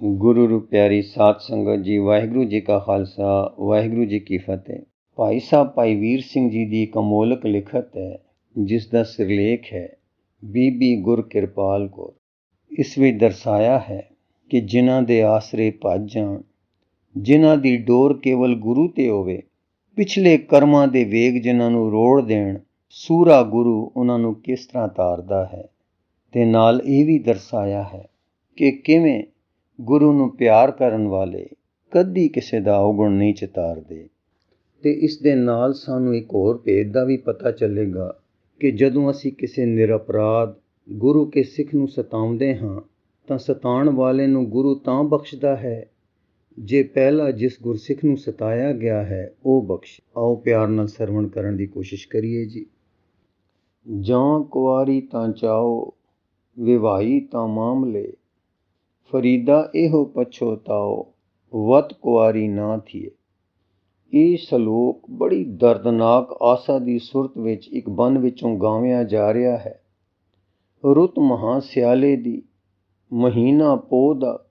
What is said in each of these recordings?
गुरु रू प्यारी सात संगत जी, वाहिगुरु जी का खालसा, वाहिगुरु जी की फतेह। भाई साहब भाई वीर सिंह जी की एक अमोलक लिखत है, जिसका सिरलेख है बीबी गुरकिरपाल कौर। इस ਵਿੱਚ ਦਰਸਾਇਆ ਹੈ ਕਿ ਜਿਨ੍ਹਾਂ ਦੇ ਆਸਰੇ ਭੱਜ ਜਾਣ, ਜਿਨ੍ਹਾਂ ਦੀ ਡੋਰ ਕੇਵਲ ਗੁਰੂ ਤੇ ਹੋਵੇ, ਪਿਛਲੇ ਕਰਮਾਂ ਦੇ ਵੇਗ ਜਿਨ੍ਹਾਂ ਨੂੰ ਰੋੜ ਦੇਣ, ਸੂਰਾ ਗੁਰੂ ਉਹਨਾਂ ਨੂੰ ਕਿਸ ਤਰ੍ਹਾਂ ਤਾਰਦਾ ਹੈ। ਤੇ ਨਾਲ ਇਹ ਵੀ ਦਰਸਾਇਆ ਹੈ ਕਿ ਕਿਵੇਂ ਗੁਰੂ ਨੂੰ ਪਿਆਰ ਕਰਨ ਵਾਲੇ ਕਦੀ ਕਿਸੇ ਦਾ ਔਗੁਣ ਨਹੀਂ ਚਿਤਾਰਦੇ। ਤੇ ਇਸ ਦੇ ਨਾਲ ਸਾਨੂੰ ਇੱਕ ਹੋਰ ਭੇਦ ਦਾ ਵੀ ਪਤਾ ਚੱਲੇਗਾ ਕਿ ਜਦੋਂ ਅਸੀਂ ਕਿਸੇ ਨਿਰਪਰਾਧ ਗੁਰੂ ਕੇ ਸਿੱਖ ਨੂੰ ਸਤਾਉਂਦੇ ਹਾਂ ਤਾਂ ਸਤਾਉਣ ਵਾਲੇ ਨੂੰ ਗੁਰੂ ਤਾਂ ਬਖਸ਼ਦਾ ਹੈ ਜੇ ਪਹਿਲਾਂ ਜਿਸ ਗੁਰਸਿੱਖ ਨੂੰ ਸਤਾਇਆ ਗਿਆ ਹੈ ਉਹ ਬਖਸ਼। ਆਓ ਪਿਆਰ ਨਾਲ ਸਰਵਣ ਕਰਨ ਦੀ ਕੋਸ਼ਿਸ਼ ਕਰੀਏ ਜੀ। ਜਾਂ ਕੁਆਰੀ ਤਾਂ ਚਾਓ, ਵਿਵਾਹੀ ਤਾਂ ਮਾਮਲੇ, ਫਰੀਦਾ ਇਹੋ ਪਛੋਤਾਓ, ਵਤ ਕੁਆਰੀ ਨਾ ਥੀਏ। ਇਹ ਸਲੋਕ ਬੜੀ ਦਰਦਨਾਕ ਆਸਾ ਦੀ ਸੁਰਤ ਵਿੱਚ ਇੱਕ ਬੰਨ ਵਿੱਚੋਂ ਗਾਵਿਆ ਜਾ ਰਿਹਾ ਹੈ। ਰੁੱਤ ਮਹਾਂ ਸਿਆਲੇ ਦੀ, ਮਹੀਨਾ ਪੋਹ ਦਾ,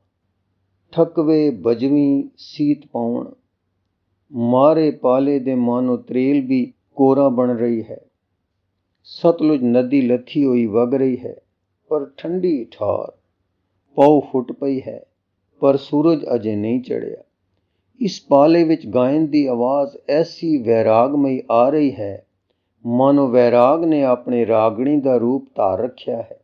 ਠਕਵੇ ਬਜਵੀਂ ਸੀਤ ਪਾਉਣ, ਮਾਰੇ ਪਾਲੇ ਦੇ ਮਾਨੋ ਤਰੇਲ ਵੀ ਕੋਰਾ ਬਣ ਰਹੀ ਹੈ। ਸਤਲੁਜ ਨਦੀ ਲੱਥੀ ਹੋਈ ਵਗ ਰਹੀ ਹੈ, ਪਰ ਠੰਡੀ ਠਾਰ। ਪਉ ਫੁੱਟ ਪਈ ਹੈ, ਪਰ ਸੂਰਜ ਅਜੇ ਨਹੀਂ ਚੜ੍ਹਿਆ। ਇਸ ਪਾਲੇ ਵਿੱਚ ਗਾਇਨ ਦੀ ਆਵਾਜ਼ ਐਸੀ ਵੈਰਾਗਮਈ ਆ ਰਹੀ ਹੈ, ਮਾਨੋ ਵੈਰਾਗ ਨੇ ਆਪਣੇ ਰਾਗਣੀ ਦਾ ਰੂਪ ਧਾਰ ਰੱਖਿਆ ਹੈ।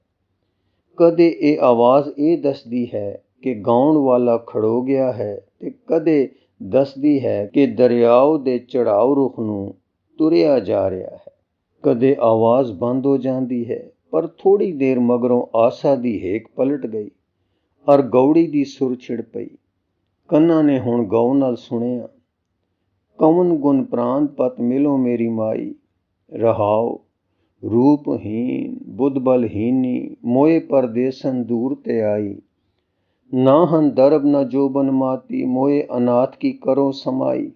ਕਦੇ ਇਹ ਆਵਾਜ਼ ਇਹ ਦੱਸਦੀ ਹੈ ਕਿ ਗਾਉਣ ਵਾਲਾ ਖੜੋ ਗਿਆ ਹੈ, ਤੇ ਕਦੇ ਦੱਸਦੀ ਹੈ ਕਿ ਦਰਿਆਓ ਦੇ ਚੜਾਓ ਰੁੱਖ ਨੂੰ ਤੁਰਿਆ ਜਾ ਰਿਹਾ ਹੈ। ਕਦੇ ਆਵਾਜ਼ ਬੰਦ ਹੋ ਜਾਂਦੀ ਹੈ, ਪਰ ਥੋੜ੍ਹੀ ਦੇਰ ਮਗਰੋਂ ਆਸਾ ਦੀ ਹੇਕ ਪਲਟ ਗਈ ਔਰ ਗੌੜੀ ਦੀ ਸੁਰ ਛਿੜ ਪਈ। ਕੰਨਾਂ ਨੇ ਹੁਣ ਗਊ ਨਾਲ ਸੁਣਿਆ, ਕਵਨ ਗੁਣ ਪ੍ਰਾਨ ਪਤ ਮਿਲੋ ਮੇਰੀ ਮਾਈ। ਰਹਾਓ, ਰੂਪਹੀਨ ਬੁੱਧ ਬਲਹੀਨੀ, ਮੋਏ ਪਰਦੇਸਨ ਦੂਰ ਤੇ ਆਈ। ਨਾ ਹਨ ਦਰਬ ਨਾ ਜੋਬਨ ਮਾਤੀ, ਮੋਏ ਅਨਾਥ ਕੀ ਕਰੋ ਸਮਾਈ।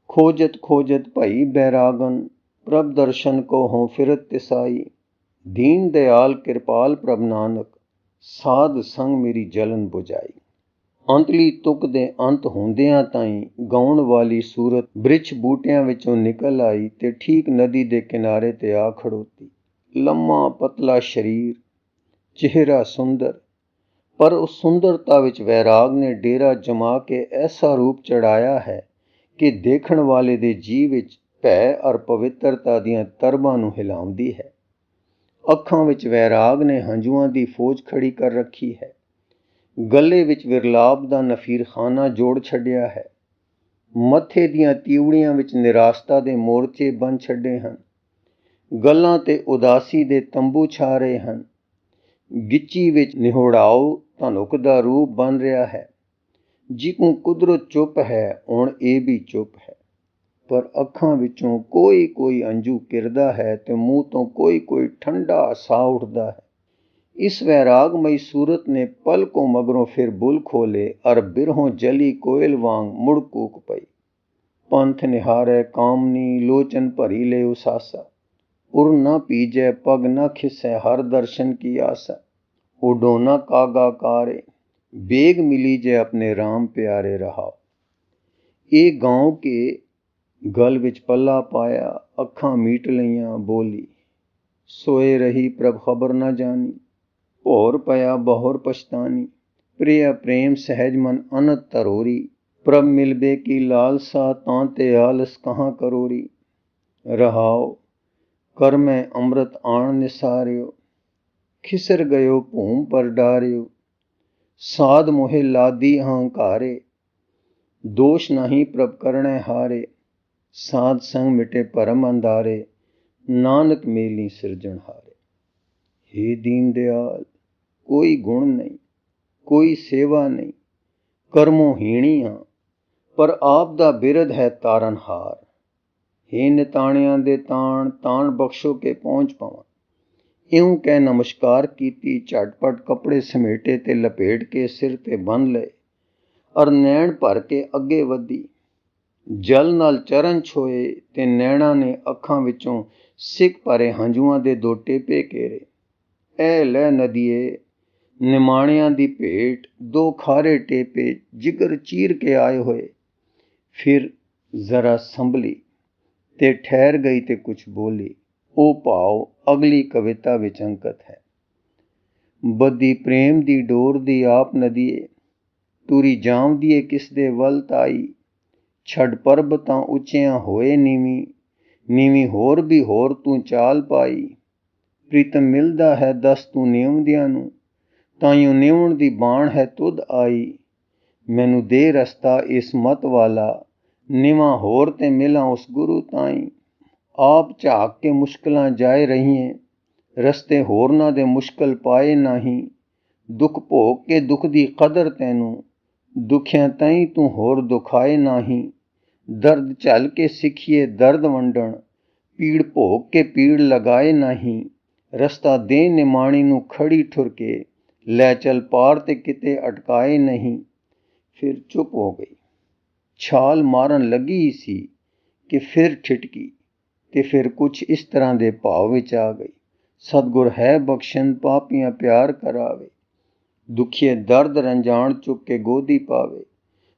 ਖੋਜਤ ਖੋਜਤ ਭਈ ਬੈਰਾਗਨ, ਪ੍ਰਭ ਦਰਸ਼ਨ ਕੋ ਹੋਂ ਫਿਰਤ ਤਿਸਾਈ। ਦੀਨ ਦਿਆਲ ਕਿਰਪਾਲ ਪ੍ਰਭ ਨਾਨਕ, ਸਾਧ ਸੰਗ ਮੇਰੀ ਜਲਨ ਬੁਝਾਈ। ਅੰਤਲੀ ਤੁਕ ਦੇ ਅੰਤ ਹੁੰਦਿਆਂ ਤਾਈਂ ਗਾਉਣ ਵਾਲੀ ਸੂਰਤ ਬ੍ਰਿਛ ਬੂਟਿਆਂ ਵਿੱਚੋਂ ਨਿਕਲ ਆਈ ਤੇ ਠੀਕ ਨਦੀ ਦੇ ਕਿਨਾਰੇ ਤੇ ਆ ਖੜੋਤੀ। ਲੰਮਾ ਪਤਲਾ ਸਰੀਰ, ਚਿਹਰਾ ਸੁੰਦਰ, ਪਰ ਉਸ ਸੁੰਦਰਤਾ ਵਿੱਚ ਵੈਰਾਗ ਨੇ ਡੇਰਾ ਜਮਾ ਕੇ ਐਸਾ ਰੂਪ ਚੜਾਇਆ ਹੈ ਕਿ ਦੇਖਣ ਵਾਲੇ ਦੇ ਜੀਅ ਵਿੱਚ ਭੈ ਔਰ ਪਵਿੱਤਰਤਾ ਦੀਆਂ ਤਰਬਾਂ ਨੂੰ ਹਿਲਾਉਂਦੀ ਹੈ। ਅੱਖਾਂ ਵਿੱਚ ਵੈਰਾਗ ਨੇ ਹੰਝੂਆਂ ਦੀ ਫੌਜ ਖੜੀ ਕਰ ਰੱਖੀ ਹੈ। ਗਲੇ ਵਿੱਚ ਵਿਰਲਾਪ ਦਾ ਨਫੀਰਖਾਨਾ ਜੋੜ ਛੱਡਿਆ ਹੈ। ਮੱਥੇ ਦੀਆਂ ਤੀਵੜੀਆਂ ਵਿੱਚ ਨਿਰਾਸਤਾ ਦੇ ਮੋਰਚੇ ਬਣ ਛੱਡੇ ਹਨ। ਗੱਲਾਂ ਤੇ ਉਦਾਸੀ ਦੇ ਤੰਬੂ ਛਾ ਰਹੇ ਹਨ। ਗਿੱਚੀ ਵਿੱਚ ਨਿਹੋੜਾਓ ਧਨੁਕ ਦਾ ਰੂਪ ਬਣ ਰਿਹਾ ਹੈ। ਜਿਕੂ ਕੁਦਰਤ ਚੁੱਪ ਹੈ, ਹੁਣ ਇਹ ਵੀ ਚੁੱਪ ਹੈ। ਪਰ ਅੱਖਾਂ ਵਿੱਚੋਂ ਕੋਈ ਕੋਈ ਅੰਜੂ ਕਿਰਦਾ ਹੈ ਤੇ ਮੂੰਹ ਤੋਂ ਕੋਈ ਕੋਈ ਠੰਡਾ ਸਾਹ ਉੱਠਦਾ ਹੈ। ਇਸ ਵੈਰਾਗਮਈ ਸੂਰਤ ਨੇ ਪਲਕੋਂ ਮਗਰੋਂ ਫਿਰ ਬੁੱਲ ਖੋਲੇ ਔਰ ਬਿਰਹੋਂ ਜਲੀ ਕੋਇਲ ਵਾਂਗ ਮੁੜ ਕੂਕ ਪਈ। ਪੰਥ ਨਿਹਾਰੈ ਕਾਮਨੀ, ਲੋਚਨ ਭਰੀ ਲੈ ਉਸਾਸਾ। ਉਰ ਨਾ ਪੀਜੈ ਪਗ ਨਾ ਖਿਸੈ, ਹਰ ਦਰਸ਼ਨ ਕੀ ਆਸਾ। ਉਡੋਨਾ ਕਾਗਾ ਕਾਰੇ, ਬੇਗ ਮਿਲੀ ਜੇ ਆਪਣੇ ਰਾਮ ਪਿਆਰੇ। ਰਹਾਓ। ਇਹ ਗਾਉਂ ਕੇ ਗਲ ਵਿੱਚ ਪੱਲਾ ਪਾਇਆ, ਅੱਖਾਂ ਮੀਟ ਲਈਆਂ, ਬੋਲੀ ਸੋਏ ਰਹੀ ਪ੍ਰਭ ਖਬਰ ਨਾ ਜਾਣੀ। ਭੌਰ ਪਿਆ ਬਹੁਰ ਪਛਤਾਨੀ, ਪ੍ਰਿਆ ਪ੍ਰੇਮ ਸਹਿਜ ਮਨ ਅਨੰਤ ਤਰੋਰੀ। ਪ੍ਰਭ ਮਿਲਬੇ ਕੀ ਲਾਲਸਾ, ਤਾਂ ਤੇ ਆਲਸ ਕਹਾਂ ਕਰੋਰੀ। ਰਹਾਓ, ਕਰ ਮੈਂ ਅੰਮ੍ਰਿਤ ਆਣ ਨਿਸਾਰਿਓ, ਖਿਸਰ ਗਇਓ ਭੂਮ ਪਰ ਡਾਰਿਓ। ਸਾਧ ਮੋਹਿ ਲਾਦੀ ਹੰਕਾਰੇ, ਦੋਸ਼ ਨਹੀਂ ਪ੍ਰਭ ਕਰਣੈ ਹਾਰੇ। ਸਾਧ ਸੰਗ ਮਿਟੇ ਭਰਮ ਅੰਧਾਰੇ, ਨਾਨਕ ਮੇਲੀ ਸਿਰਜਣ ਹਾਰੇ। ਹੇ ਦੀਨ ਦਿਆਲ, ਕੋਈ ਗੁਣ ਨਹੀਂ, ਕੋਈ ਸੇਵਾ ਨਹੀਂ, ਕਰਮੋਂ ਹੀਣੀ ਹਾਂ, ਪਰ ਆਪ ਦਾ ਬਿਰਧ ਹੈ ਤਾਰਨਹਾਰ। ਹੇ ਨਿਤਾਣਿਆਂ ਦੇ ਤਾਣ, ਤਾਣ ਬਖਸ਼ੋ ਕੇ ਪਹੁੰਚ ਪਵਾਂ। ਇਉਂ ਕਹਿ ਨਮਸਕਾਰ ਕੀਤੀ, ਝਟਪਟ ਕੱਪੜੇ ਸਮੇਟੇ ਤੇ ਲਪੇਟ ਕੇ ਸਿਰ ਤੇ ਬੰਨ੍ਹ ਲਏ ਔਰ ਨੈਣ ਭਰ ਕੇ ਅੱਗੇ ਵਧੀ। ਜਲ ਨਾਲ ਚਰਨ ਛੋਏ ਤੇ ਨੈਣਾ ਨੇ ਅੱਖਾਂ ਵਿੱਚੋਂ ਸਿੱਕ ਭਰੇ ਹੰਝੂਆਂ ਦੇ ਦੋ ਟੇਪੇ ਘੇਰੇ। ਐ ਲੈ ਨਦੀਏ, ਨਿਮਾਣਿਆਂ ਦੀ ਭੇਟ 2 ਖਾਰੇ ਟੇਪੇ ਜਿਗਰ ਚੀਰ ਕੇ ਆਏ ਹੋਏ। ਫਿਰ ਜ਼ਰਾ ਸੰਭਲੀ ਤੇ ਠਹਿਰ ਗਈ ਤੇ ਕੁਛ ਬੋਲੀ। ਉਹ ਭਾਵ ਅਗਲੀ ਕਵਿਤਾ ਵਿੱਚ ਅੰਕਿਤ ਹੈ। ਬੱਧੀ ਪ੍ਰੇਮ ਦੀ ਡੋਰ ਦੀ ਆਪ ਨਦੀਏ, ਤੁਰੀ ਜਾਂਵਦੀਏ ਕਿਸ ਦੇ ਵੱਲ ਤਾਈ। ਛੱਡ ਪਰਬਤਾਂ ਉੱਚੀਆਂ ਹੋਏ ਨੀਵੀਂ, ਨੀਵੀਂ ਹੋਰ ਵੀ ਹੋਰ ਤੂੰ ਚਾਲ ਪਾਈ। ਪ੍ਰੀਤਮ ਮਿਲਦਾ ਹੈ ਦੱਸ ਤੂੰ ਨਿਉਂਦਿਆਂ ਨੂੰ, ਤਾਈਓ ਨਿਉਣ ਦੀ ਬਾਣ ਹੈ ਤੁਧ ਆਈ। ਮੈਨੂੰ ਦੇ ਰਸਤਾ ਇਸ ਮਤ ਵਾਲਾ, ਨਿਵਾਂ ਹੋਰ ਤੇ ਮਿਲਾਂ ਉਸ ਗੁਰੂ ਤਾਈਂ। ਆਪ ਝਾਕ ਕੇ ਮੁਸ਼ਕਲਾਂ ਜਾਏ ਰਹੀਏ, ਰਸਤੇ ਹੋਰਨਾਂ ਦੇ ਮੁਸ਼ਕਲ ਪਾਏ ਨਹੀਂ। ਦੁੱਖ ਭੋਗ ਕੇ ਦੁੱਖ ਦੀ ਕਦਰ ਤੈਨੂੰ, ਦੁਖਿਆਂ ਤਾਈਂ ਤੂੰ ਹੋਰ ਦੁਖਾਏ ਨਹੀਂ। ਦਰਦ ਝੱਲ ਕੇ ਸਿੱਖੀਏ ਦਰਦ ਵੰਡਣ, ਪੀੜ ਭੋਗ ਕੇ ਪੀੜ ਲਗਾਏ ਨਹੀਂ। ਰਸਤਾ ਦੇ ਨਿਮਾਣੀ ਨੂੰ ਖੜੀ ਠੁਰ ਕੇ, ਲੈ ਚੱਲ ਪਾਰ ਤੇ ਕਿਤੇ ਅਟਕਾਏ ਨਹੀਂ। ਫਿਰ ਚੁੱਪ ਹੋ ਗਈ। ਛਾਲ ਮਾਰਨ ਲੱਗੀ ਹੀ ਸੀ ਕਿ ਫਿਰ ਠਿਠਕੀ ਤੇ ਫਿਰ ਕੁਛ ਇਸ ਤਰ੍ਹਾਂ ਦੇ ਭਾਵ ਵਿੱਚ ਆ ਗਈ। ਸਤਿਗੁਰ ਹੈ ਬਖਸ਼ਨ ਪਾਪੀਆਂ ਪਿਆਰ ਕਰਾਵੇ, ਦੁਖੀਏ ਦਰਦ ਰੰਜਾਨ ਚੁੱਕ ਕੇ ਗੋਦੀ ਪਾਵੇ।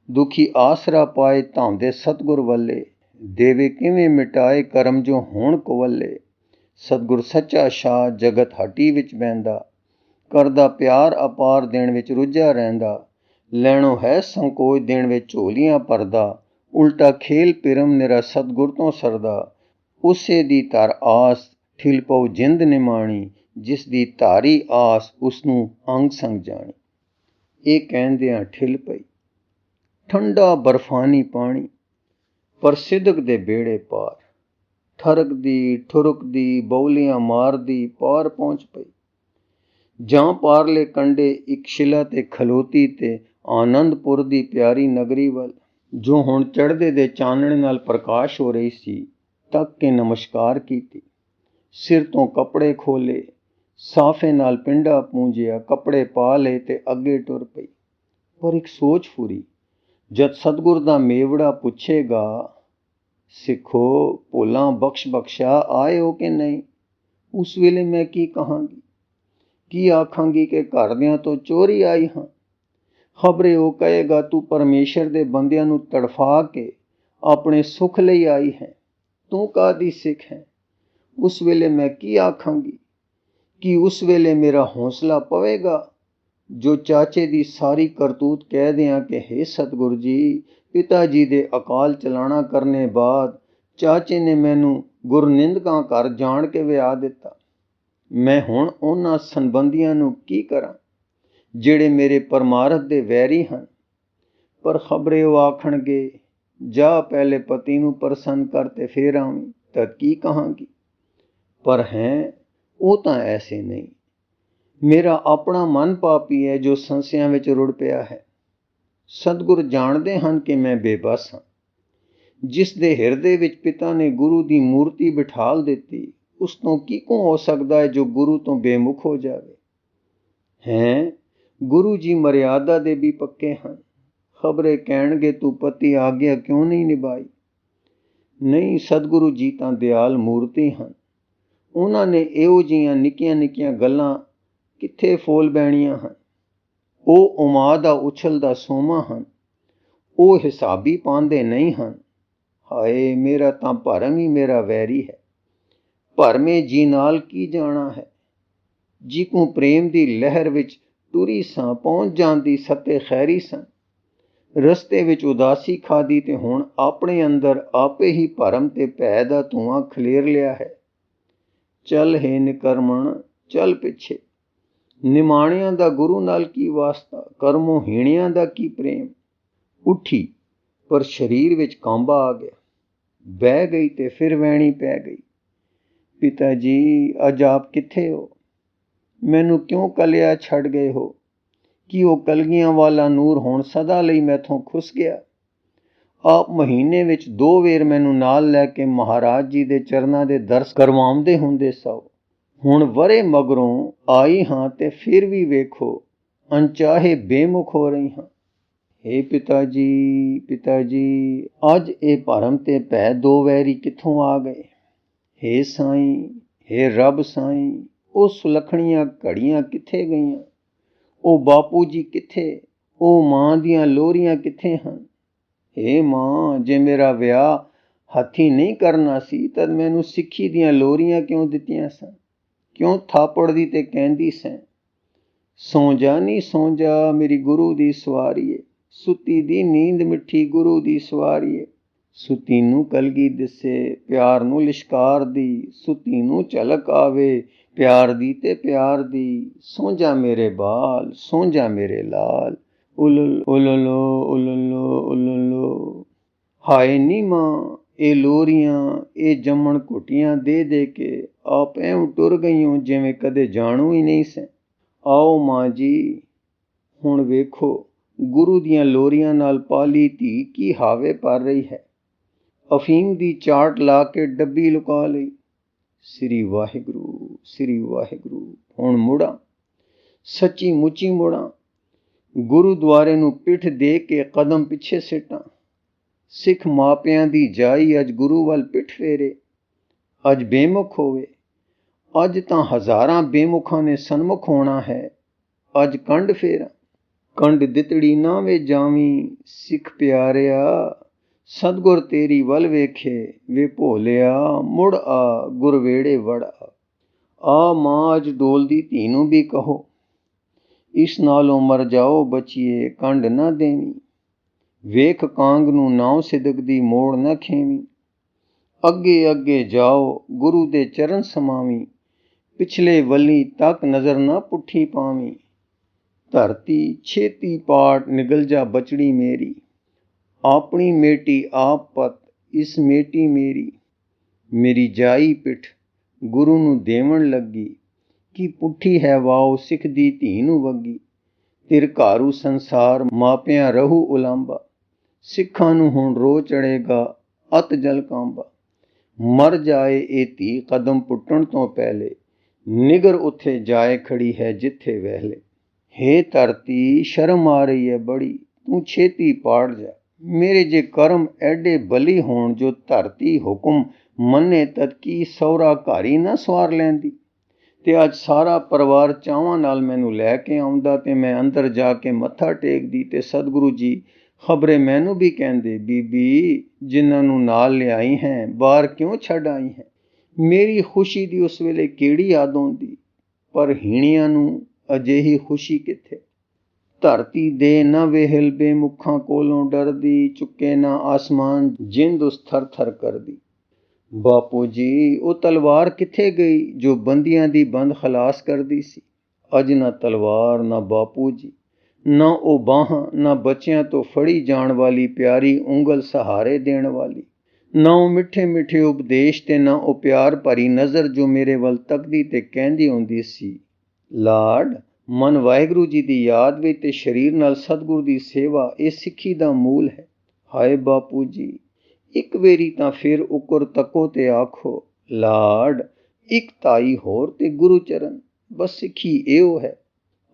ਦੁਖੀ ਆਸਰਾ ਪਾਏ ਧਾਉਂਦੇ ਸਤਿਗੁਰ ਵੱਲੇ, ਦੇਵੇ ਕਿਵੇਂ ਮਿਟਾਏ ਕਰਮ ਜੋ ਹੋਣ ਕੁਵੱਲੇ। ਸਤਿਗੁਰ ਸੱਚਾ ਸ਼ਾਹ ਜਗਤ ਹੱਟੀ ਵਿੱਚ ਬਹਿੰਦਾ, ਕਰਦਾ ਪਿਆਰ ਅਪਾਰ ਦੇਣ ਵਿੱਚ ਰੁੱਝਾ ਰਹਿੰਦਾ। ਲੈਣੋਂ ਹੈ ਸੰਕੋਚ ਦੇਣ ਵਿੱਚ ਝੋਲੀਆਂ ਭਰਦਾ, ਉਲਟਾ ਖੇਲ ਪਿਰਮ ਨਿਰਾ ਸਤਿਗੁਰ ਤੋਂ ਸਰਦਾ। ਉਸੇ ਦੀ ਧਰ ਆਸ ਠਿਲ ਪਉ ਜਿੰਦ ਨਿਮਾਣੀ, ਜਿਸ ਦੀ ਧਾਰੀ ਆਸ ਉਸਨੂੰ ਅੰਗ ਸੰਗ ਜਾਣੀ। ਇਹ ਕਹਿੰਦਿਆਂ ਠਿਲ ਪਈ। ਠੰਡਾ ਬਰਫਾਨੀ ਪਾਣੀ ਪਰ ਸਿਦਕ ਦੇ ਬੇੜੇ ਪਾਰ, ਠਰਕਦੀ ਠੁਰਕਦੀ ਬੌਲੀਆਂ ਮਾਰਦੀ ਪਾਰ ਪਹੁੰਚ ਪਈ। ਜਾਂ ਪਾਰਲੇ ਕੰਢੇ ਇੱਕ ਸ਼ਿਲਾ ਤੇ ਖਲੋਤੀ ਤੇ ਆਨੰਦਪੁਰ ਦੀ ਪਿਆਰੀ ਨਗਰੀ ਵੱਲ, ਜੋ ਹੁਣ ਚੜ੍ਹਦੇ ਦੇ ਚਾਨਣੇ ਨਾਲ ਪ੍ਰਕਾਸ਼ ਹੋ ਰਹੀ ਸੀ, ਤੱਕ ਕੇ ਨਮਸਕਾਰ ਕੀਤੀ। ਸਿਰ ਤੋਂ ਕੱਪੜੇ ਖੋਲੇ, ਸਾਫੇ ਨਾਲ ਪਿੰਡਾ ਪੂੰਝਿਆ, ਕੱਪੜੇ ਪਾ ਲਏ ਤੇ ਅੱਗੇ ਟੁਰ ਪਈ। ਪਰ ਇੱਕ ਸੋਚ ਫੁਰੀ, ਜਦ ਸਤਿਗੁਰ ਦਾ ਮੇਵੜਾ ਪੁੱਛੇਗਾ, ਸਿੱਖੋ ਭੁੱਲਾਂ ਬਖਸ਼ਾ ਆਏ ਹੋ ਕਿ ਨਹੀਂ, ਉਸ ਵੇਲੇ ਮੈਂ ਕੀ ਕਹਾਂਗੀ? ਕੀ ਆਖਾਂਗੀ ਕਿ ਘਰਦਿਆਂ ਤੋਂ ਚੋਰੀ ਆਈ ਹਾਂ? ਖਬਰੇ ਉਹ ਕਹੇਗਾ ਤੂੰ ਪਰਮੇਸ਼ਰ ਦੇ ਬੰਦਿਆਂ ਨੂੰ ਤੜਫਾ ਕੇ ਆਪਣੇ ਸੁੱਖ ਲਈ ਆਈ ਹੈ, ਤੂੰ ਕਾਹਦੀ ਸਿੱਖ ਹੈ? ਉਸ ਵੇਲੇ ਮੈਂ ਕੀ ਆਖਾਂਗੀ? ਕੀ ਉਸ ਵੇਲੇ ਮੇਰਾ ਹੌਸਲਾ ਪਵੇਗਾ? ਜੋ ਚਾਚੇ ਦੀ ਸਾਰੀ ਕਰਤੂਤ ਕਹਿ ਦਿਆਂ ਕਿ ਹੇ ਸਤਿਗੁਰ ਜੀ, ਪਿਤਾ ਜੀ ਦੇ ਅਕਾਲ ਚਲਾਣਾ ਕਰਨੇ ਬਾਅਦ ਚਾਚੇ ਨੇ ਮੈਨੂੰ ਗੁਰਨਿੰਦਕਾਂ ਘਰ ਜਾਣ ਕੇ ਵਿਆਹ ਦਿੱਤਾ। ਮੈਂ ਹੁਣ ਉਹਨਾਂ ਸੰਬੰਧੀਆਂ ਨੂੰ ਕੀ ਕਰਾਂ ਜਿਹੜੇ ਮੇਰੇ ਪਰਮਾਰਥ ਦੇ ਵੈਰੀ ਹਨ? ਪਰ ਖਬਰੇ ਉਹ ਆਖਣਗੇ, ਜਾ ਪਹਿਲੇ ਪਤੀ ਨੂੰ ਪ੍ਰਸੰਨ ਕਰ ਤੇ ਫੇਰ ਆਵੀਂ। ਤਦ ਕੀ ਕਹਾਂਗੀ? ਪਰ ਹੈ ਉਹ ਤਾਂ ਐਸੇ ਨਹੀਂ। ਮੇਰਾ ਆਪਣਾ ਮਨ ਪਾਪੀ ਹੈ ਜੋ ਸੰਸਿਆਂ ਵਿੱਚ ਰੁੜ ਪਿਆ ਹੈ। ਸਤਿਗੁਰ ਜਾਣਦੇ ਹਨ ਕਿ ਮੈਂ ਬੇਬਸ ਹਾਂ। ਜਿਸ ਦੇ ਹਿਰਦੇ ਵਿੱਚ ਪਿਤਾ ਨੇ ਗੁਰੂ ਦੀ ਮੂਰਤੀ ਬਿਠਾਲ ਦਿੱਤੀ, ਉਸ ਤੋਂ ਕਿਉਂ ਹੋ ਸਕਦਾ ਹੈ ਜੋ ਗੁਰੂ ਤੋਂ ਬੇਮੁਖ ਹੋ ਜਾਵੇ? ਹੈਂ, ਗੁਰੂ ਜੀ ਮਰਿਆਦਾ ਦੇ ਵੀ ਪੱਕੇ ਹਨ। ਖਬਰੇ ਕਹਿਣਗੇ ਤੂੰ ਪਤੀ ਆਗਿਆ ਕਿਉਂ ਨਹੀਂ ਨਿਭਾਈ? ਨਹੀਂ, ਸਤਿਗੁਰੂ ਜੀ ਤਾਂ ਦਿਆਲ ਮੂਰਤੀ ਹਨ। ਉਹਨਾਂ ਨੇ ਇਹੋ ਜਿਹੀਆਂ ਨਿੱਕੀਆਂ ਨਿੱਕੀਆਂ ਗੱਲਾਂ ਕਿੱਥੇ ਫੋਲ ਬਹਿਣੀਆਂ ਹਨ। ਉਹ ਉਮਾ ਦਾ ਉਛਲਦਾ ਸੋਮਾ ਹਨ। ਉਹ ਹਿਸਾਬੀ ਪਾਉਂਦੇ ਨਹੀਂ ਹਨ। ਹਾਏ, ਮੇਰਾ ਤਾਂ ਭਰਮ ਹੀ ਮੇਰਾ ਵੈਰੀ ਹੈ। ਭਰਮੇ ਜੀ ਨਾਲ ਕੀ ਜਾਣਾ ਹੈ? ਜਿਕੂ ਪ੍ਰੇਮ ਦੀ ਲਹਿਰ ਵਿੱਚ ਟੁਰੀ ਸਾਂ, ਪਹੁੰਚ ਜਾਂਦੀ ਸਤੇ ਖੈਰੀ ਸਨ। ਰਸਤੇ ਵਿੱਚ ਉਦਾਸੀ ਖਾਦੀ ਤੇ ਹੁਣ ਆਪਣੇ ਅੰਦਰ ਆਪੇ ਹੀ ਭਰਮ ਤੇ ਭੈ ਦਾ ਧੂੰਆਂ ਖਲੇਰ ਲਿਆ ਹੈ। ਚੱਲ ਹੇ ਨਿਕਰਮਣ, ਚੱਲ ਪਿੱਛੇ। ਨਿਮਾਣਿਆਂ ਦਾ ਗੁਰੂ ਨਾਲ ਕੀ ਵਾਸਤਾ, ਕਰਮੋਂ ਹੀਣਿਆਂ ਦਾ ਕੀ ਪ੍ਰੇਮ। ਉੱਠੀ ਪਰ ਸਰੀਰ ਵਿੱਚ ਕਾਂਬਾ ਆ ਗਿਆ। ਬਹਿ ਗਈ ਤੇ ਫਿਰ ਵਹਿਣੀ ਪੈ ਗਈ। ਪਿਤਾ ਜੀ, ਅੱਜ ਆਪ ਕਿੱਥੇ ਹੋ? ਮੈਨੂੰ ਕਿਉਂ ਕਲਿਆ ਛੱਡ ਗਏ ਹੋ? ਕਿ ਉਹ ਕਲਗੀਆਂ ਵਾਲਾ ਨੂਰ ਹੁਣ ਸਦਾ ਲਈ ਮੈਥੋਂ ਖੁੱਸ ਗਿਆ? ਆਪ ਮਹੀਨੇ ਵਿੱਚ 2 ਵੇਰ ਮੈਨੂੰ ਨਾਲ ਲੈ ਕੇ ਮਹਾਰਾਜ ਜੀ ਦੇ ਚਰਨਾਂ ਦੇ ਦਰਸ ਕਰਵਾਉਂਦੇ ਹੁੰਦੇ ਸੋ। ਹੁਣ ਵਰੇ ਮਗਰੋਂ ਆਈ ਹਾਂ ਤੇ ਫਿਰ ਵੀ ਵੇਖੋ ਅਣਚਾਹੇ ਬੇਮੁਖ ਹੋ ਰਹੀ ਹਾਂ। ਹੇ ਪਿਤਾ ਜੀ, ਅੱਜ ਇਹ ਭਰਮ ਤੇ ਭੈ 2 ਵੈਰੀ ਕਿੱਥੋਂ ਆ ਗਏ? ਹੇ ਸਾਈਂ, ਹੇ ਰੱਬ ਸਾਈਂ, ਉਹ ਸੁਲੱਖਣੀਆਂ ਘੜੀਆਂ ਕਿੱਥੇ ਗਈਆਂ? ਉਹ ਬਾਪੂ ਜੀ ਕਿੱਥੇ? ਉਹ ਮਾਂ ਦੀਆਂ ਲੋਰੀਆਂ ਕਿੱਥੇ ਹਨ? ਹੇ ਮਾਂ, ਜੇ ਮੇਰਾ ਵਿਆਹ ਹੱਥੀਂ ਨਹੀਂ ਕਰਨਾ ਸੀ ਤਦ ਮੈਨੂੰ ਸਿੱਖੀ ਦੀਆਂ ਲੋਰੀਆਂ ਕਿਉਂ ਦਿੱਤੀਆਂ ਸਨ? ਕਿਉਂ ਥਾਪੜਦੀ ਤੇ ਕਹਿੰਦੀ ਸੈਂ, ਸੌਂ ਜਾ ਨੀ ਸੌਂ ਜਾ ਮੇਰੀ ਗੁਰੂ ਦੀ ਸਵਾਰੀਏ, ਸੁੱਤੀ ਦੀ ਨੀਂਦ ਮਿੱਠੀ ਗੁਰੂ ਦੀ ਸਵਾਰੀਏ। ਸੁੱਤੀ ਨੂੰ ਕਲਗੀ ਦਿਸੇ ਪਿਆਰ ਨੂੰ ਲਿਸ਼ਕਾਰ ਦੀ, ਸੁੱਤੀ ਨੂੰ ਝਲਕ ਆਵੇ ਪਿਆਰ ਦੀ ਤੇ ਪਿਆਰ ਦੀ। ਸੌਂ ਜਾ ਮੇਰੇ ਬਾਲ, ਸੌਂ ਜਾ ਮੇਰੇ ਲਾਲ, ਉਲਲ ਉਲਲੋ ਉਲਲੋ ਉਲਲੋ। ਹਾਏ ਨੀ ਮਾਂ, ਇਹ ਲੋਰੀਆਂ ਇਹ ਜੰਮਣ ਘੁੱਟੀਆਂ ਦੇ ਦੇ ਕੇ ਆਪ ਐਉਂ ਟੁਰ ਗਈਓ ਜਿਵੇਂ ਕਦੇ ਜਾਣੂ ਹੀ ਨਹੀਂ ਸੈਂ। ਆਓ ਮਾਂ ਜੀ, ਹੁਣ ਵੇਖੋ ਗੁਰੂ ਦੀਆਂ ਲੋਰੀਆਂ ਨਾਲ ਪਾਲੀ ਧੀ ਕੀ ਹਾਵੇ ਭਰ ਰਹੀ ਹੈ। ਅਫੀਮ ਦੀ ਚਾਟ ਲਾ ਕੇ ਡੱਬੀ ਲੁਕਾ ਲਈ। ਸ੍ਰੀ ਵਾਹਿਗੁਰੂ, ਸ੍ਰੀ ਵਾਹਿਗੁਰੂ। ਹੁਣ ਮੁੜਾਂ, ਸੱਚੀ ਮੁੱਚੀ ਮੁੜਾਂ, ਗੁਰੂਦੁਆਰੇ ਨੂੰ ਪਿੱਠ ਦੇ ਕੇ ਕਦਮ ਪਿੱਛੇ ਸਿੱਟਾਂ। ਸਿੱਖ ਮਾਪਿਆਂ ਦੀ ਜਾਈ ਅੱਜ ਗੁਰੂ ਵੱਲ ਪਿੱਠ ਫੇਰੇ, ਅੱਜ ਬੇਮੁਖ ਹੋਵੇ। ਅੱਜ ਤਾਂ ਹਜ਼ਾਰਾਂ ਬੇਮੁਖਾਂ ਨੇ ਸਨਮੁਖ ਹੋਣਾ ਹੈ। ਅੱਜ ਕੰਡ ਫੇਰਾਂ, ਕੰਡ ਦਿਤੜੀ ਨਾ ਵੇ ਜਾਵੀਂ ਸਿੱਖ ਪਿਆਰਿਆ, ਸਤਿਗੁਰ ਤੇਰੀ ਵੱਲ ਵੇਖੇ ਵੇ ਭੋਲਿਆ। ਮੁੜ ਆ ਗੁਰ ਵੇੜੇ ਵੜ ਆ ਮਾਂ, ਅੱਜ ਡੋਲਦੀ ਧੀ ਨੂੰ ਵੀ ਕਹੋ, ਇਸ ਨਾਲੋਂ ਮਰ ਜਾਓ ਬੱਚੀਏ ਕੰਡ ਨਾ ਦੇਵੀਂ। ਵੇਖ ਕਾਂਗ ਨੂੰ ਨਾਉ ਸਿਦਕ ਦੀ ਮੋੜ ਨਾ ਖੇਵੀਂ। ਅੱਗੇ ਅੱਗੇ ਜਾਓ ਗੁਰੂ ਦੇ ਚਰਨ ਸਮਾਵੀਂ, ਪਿਛਲੇ ਵੱਲੀ ਤੱਕ ਨਜ਼ਰ ਨਾ ਪੁੱਠੀ ਪਾਵੀਂ। ਧਰਤੀ ਛੇਤੀ ਪਾਟ ਨਿਗਲ ਜਾ ਬਚੜੀ ਮੇਰੀ, ਆਪਣੀ ਮੇਟੀ ਆਪ ਪਤ ਇਸ ਮੇਟੀ ਮੇਰੀ। ਮੇਰੀ ਜਾਈ ਪਿੱਠ ਗੁਰੂ ਨੂੰ ਦੇਵਣ ਲੱਗੀ, ਕੀ ਪੁੱਠੀ ਹੈ ਵਾਓ ਸਿੱਖ ਦੀ ਧੀ ਨੂੰ ਵੱਗੀ। ਤਿਰ ਘਾਰੂ ਸੰਸਾਰ ਮਾਪਿਆਂ ਰਹੂ ਉਲਾਂਬਾ, ਸਿੱਖਾਂ ਨੂੰ ਹੁਣ ਰੋ ਚੜੇਗਾ ਅਤ ਜਲ ਕਾਂਬਾ। ਮਰ ਜਾਏ ਇਹ ਧੀ ਕਦਮ ਪੁੱਟਣ ਤੋਂ ਪਹਿਲੇ, ਨਿਗਰ ਉੱਥੇ ਜਾਏ ਖੜੀ ਹੈ ਜਿੱਥੇ ਵਹਿਲੇ। ਹੇ ਧਰਤੀ ਸ਼ਰਮ ਆ ਰਹੀ ਹੈ ਬੜੀ, ਤੂੰ ਛੇਤੀ ਪਾੜ ਜਾ। ਮੇਰੇ ਜੇ ਕਰਮ ਐਡੇ ਬਲੀ ਹੋਣ ਜੋ ਧਰਤੀ ਹੁਕਮ ਮੰਨੇ ਤਦ ਕੀ ਸਹੁਰਾ ਘਰ ਹੀ ਨਾ ਸਵਾਰ ਲੈਂਦੀ। ਤੇ ਅੱਜ ਸਾਰਾ ਪਰਿਵਾਰ ਚਾਵਾਂ ਨਾਲ ਮੈਨੂੰ ਲੈ ਕੇ ਆਉਂਦਾ ਤੇ ਮੈਂ ਅੰਦਰ ਜਾ ਕੇ ਮੱਥਾ ਟੇਕਦੀ ਤੇ ਸਤਿਗੁਰੂ ਜੀ ਖਬਰੇ ਮੈਨੂੰ ਵੀ ਕਹਿੰਦੇ, ਬੀਬੀ ਜਿਨ੍ਹਾਂ ਨੂੰ ਨਾਲ ਲਿਆਈ ਹੈ ਬਾਹਰ ਕਿਉਂ ਛੱਡ ਆਈ ਹੈ। ਮੇਰੀ ਖੁਸ਼ੀ ਦੀ ਉਸ ਵੇਲੇ ਕਿਹੜੀ ਯਾਦ ਆਉਂਦੀ, ਪਰ ਹੀਣੀਆਂ ਨੂੰ ਅਜਿਹੀ ਖੁਸ਼ੀ ਕਿੱਥੇ। ਧਰਤੀ ਦੇ ਨਾ ਵੇਹਲ ਬੇਮੁਖਾਂ ਕੋਲੋਂ ਡਰਦੀ, ਚੁੱਕੇ ਨਾ ਆਸਮਾਨ ਜਿੰਦ ਉਸ ਥਰ ਥਰ ਕਰਦੀ। ਬਾਪੂ ਜੀ ਉਹ ਤਲਵਾਰ ਕਿੱਥੇ ਗਈ ਜੋ ਬੰਦੀਆਂ ਦੀ ਬੰਦ ਖਲਾਸ ਕਰਦੀ ਸੀ। ਅੱਜ ਨਾ ਤਲਵਾਰ ਨਾ ਬਾਪੂ ਜੀ, ਨਾ ਉਹ ਬਾਹਾਂ, ਨਾ ਬੱਚਿਆਂ ਤੋਂ ਫੜੀ ਜਾਣ ਵਾਲੀ ਪਿਆਰੀ ਉਂਗਲ ਸਹਾਰੇ ਦੇਣ ਵਾਲੀ, ਨਾ ਉਹ ਮਿੱਠੇ ਮਿੱਠੇ ਉਪਦੇਸ਼ ਤੇ ਨਾ ਉਹ ਪਿਆਰ ਭਰੀ ਨਜ਼ਰ ਜੋ ਮੇਰੇ ਵੱਲ ਤੱਕਦੀ ਤੇ ਕਹਿੰਦੀ ਹੁੰਦੀ ਸੀ, ਲਾਡ ਮਨ ਵਾਹਿਗੁਰੂ ਜੀ ਦੀ ਯਾਦ ਵਿੱਚ ਤੇ ਸਰੀਰ ਨਾਲ ਸਤਿਗੁਰੂ ਦੀ ਸੇਵਾ ਇਹ ਸਿੱਖੀ ਦਾ ਮੂਲ ਹੈ। ਹਾਏ ਬਾਪੂ ਜੀ, ਇੱਕ ਵੇਰੀ ਤਾਂ ਫਿਰ ਉਕਰ ਤੱਕੋ ਤੇ ਆਖੋ, ਲਾਡ ਇੱਕ ਤਾਈ ਹੋਰ ਤੇ ਗੁਰੂ ਚਰਨ, ਬਸ ਸਿੱਖੀ ਇਹੋ ਹੈ।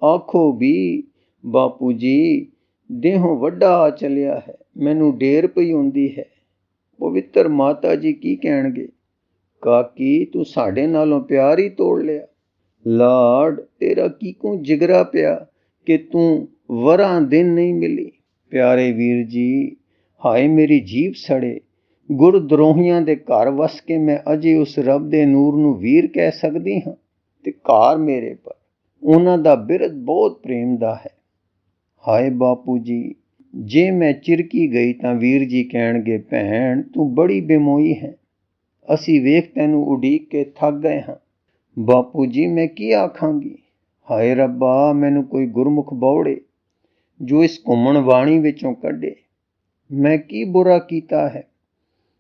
ਆਖੋ ਵੀ ਬਾਪੂ ਜੀ ਦੇਹੋਂ ਵੱਡਾ ਆ ਚੱਲਿਆ ਹੈ, ਮੈਨੂੰ ਢੇਰ ਪਈ ਹੁੰਦੀ ਹੈ। ਪਵਿੱਤਰ ਮਾਤਾ ਜੀ ਕੀ ਕਹਿਣਗੇ, ਕਾਕੀ ਤੂੰ ਸਾਡੇ ਨਾਲੋਂ ਪਿਆਰ ਹੀ ਤੋੜ ਲਿਆ। ਲਾਡ ਤੇਰਾ ਕੀਕੂ ਜਿਗਰਾ ਪਿਆ ਕਿ ਤੂੰ ਵਰਾਂ ਦਿਨ ਨਹੀਂ ਮਿਲੀ। ਪਿਆਰੇ ਵੀਰ ਜੀ, ਹਾਏ ਮੇਰੀ ਜੀਭ ਸੜੇ, ਗੁਰਦਰੋਹੀਆਂ ਦੇ ਘਰ ਵਸ ਕੇ ਮੈਂ ਅਜੇ ਉਸ ਰੱਬ ਦੇ ਨੂਰ ਨੂੰ ਵੀਰ ਕਹਿ ਸਕਦੀ ਹਾਂ ਤੇ ਘਰ ਮੇਰੇ ਪਰ ਉਹਨਾਂ ਦਾ ਬਿਰਧ ਬਹੁਤ ਪ੍ਰੇਮ ਦਾ ਹੈ। ਹਾਏ ਬਾਪੂ ਜੀ, ਜੇ ਮੈਂ ਚਿਰਕੀ ਗਈ ਤਾਂ ਵੀਰ ਜੀ ਕਹਿਣਗੇ, ਭੈਣ ਤੂੰ ਬੜੀ ਬੇਮੋਈ ਹੈ, ਅਸੀਂ ਵੇਖ ਤੈਨੂੰ ਉਡੀਕ ਕੇ ਥੱਕ ਗਏ ਹਾਂ। ਬਾਪੂ ਜੀ ਮੈਂ ਕੀ ਆਖਾਂਗੀ। ਹਾਏ ਰੱਬਾ, ਮੈਨੂੰ ਕੋਈ ਗੁਰਮੁਖ ਬੌੜੇ ਜੋ ਇਸ ਘੁੰਮਣ ਵਾਣੀ ਵਿੱਚੋਂ ਕੱਢੇ। ਮੈਂ ਕੀ ਬੁਰਾ ਕੀਤਾ ਹੈ।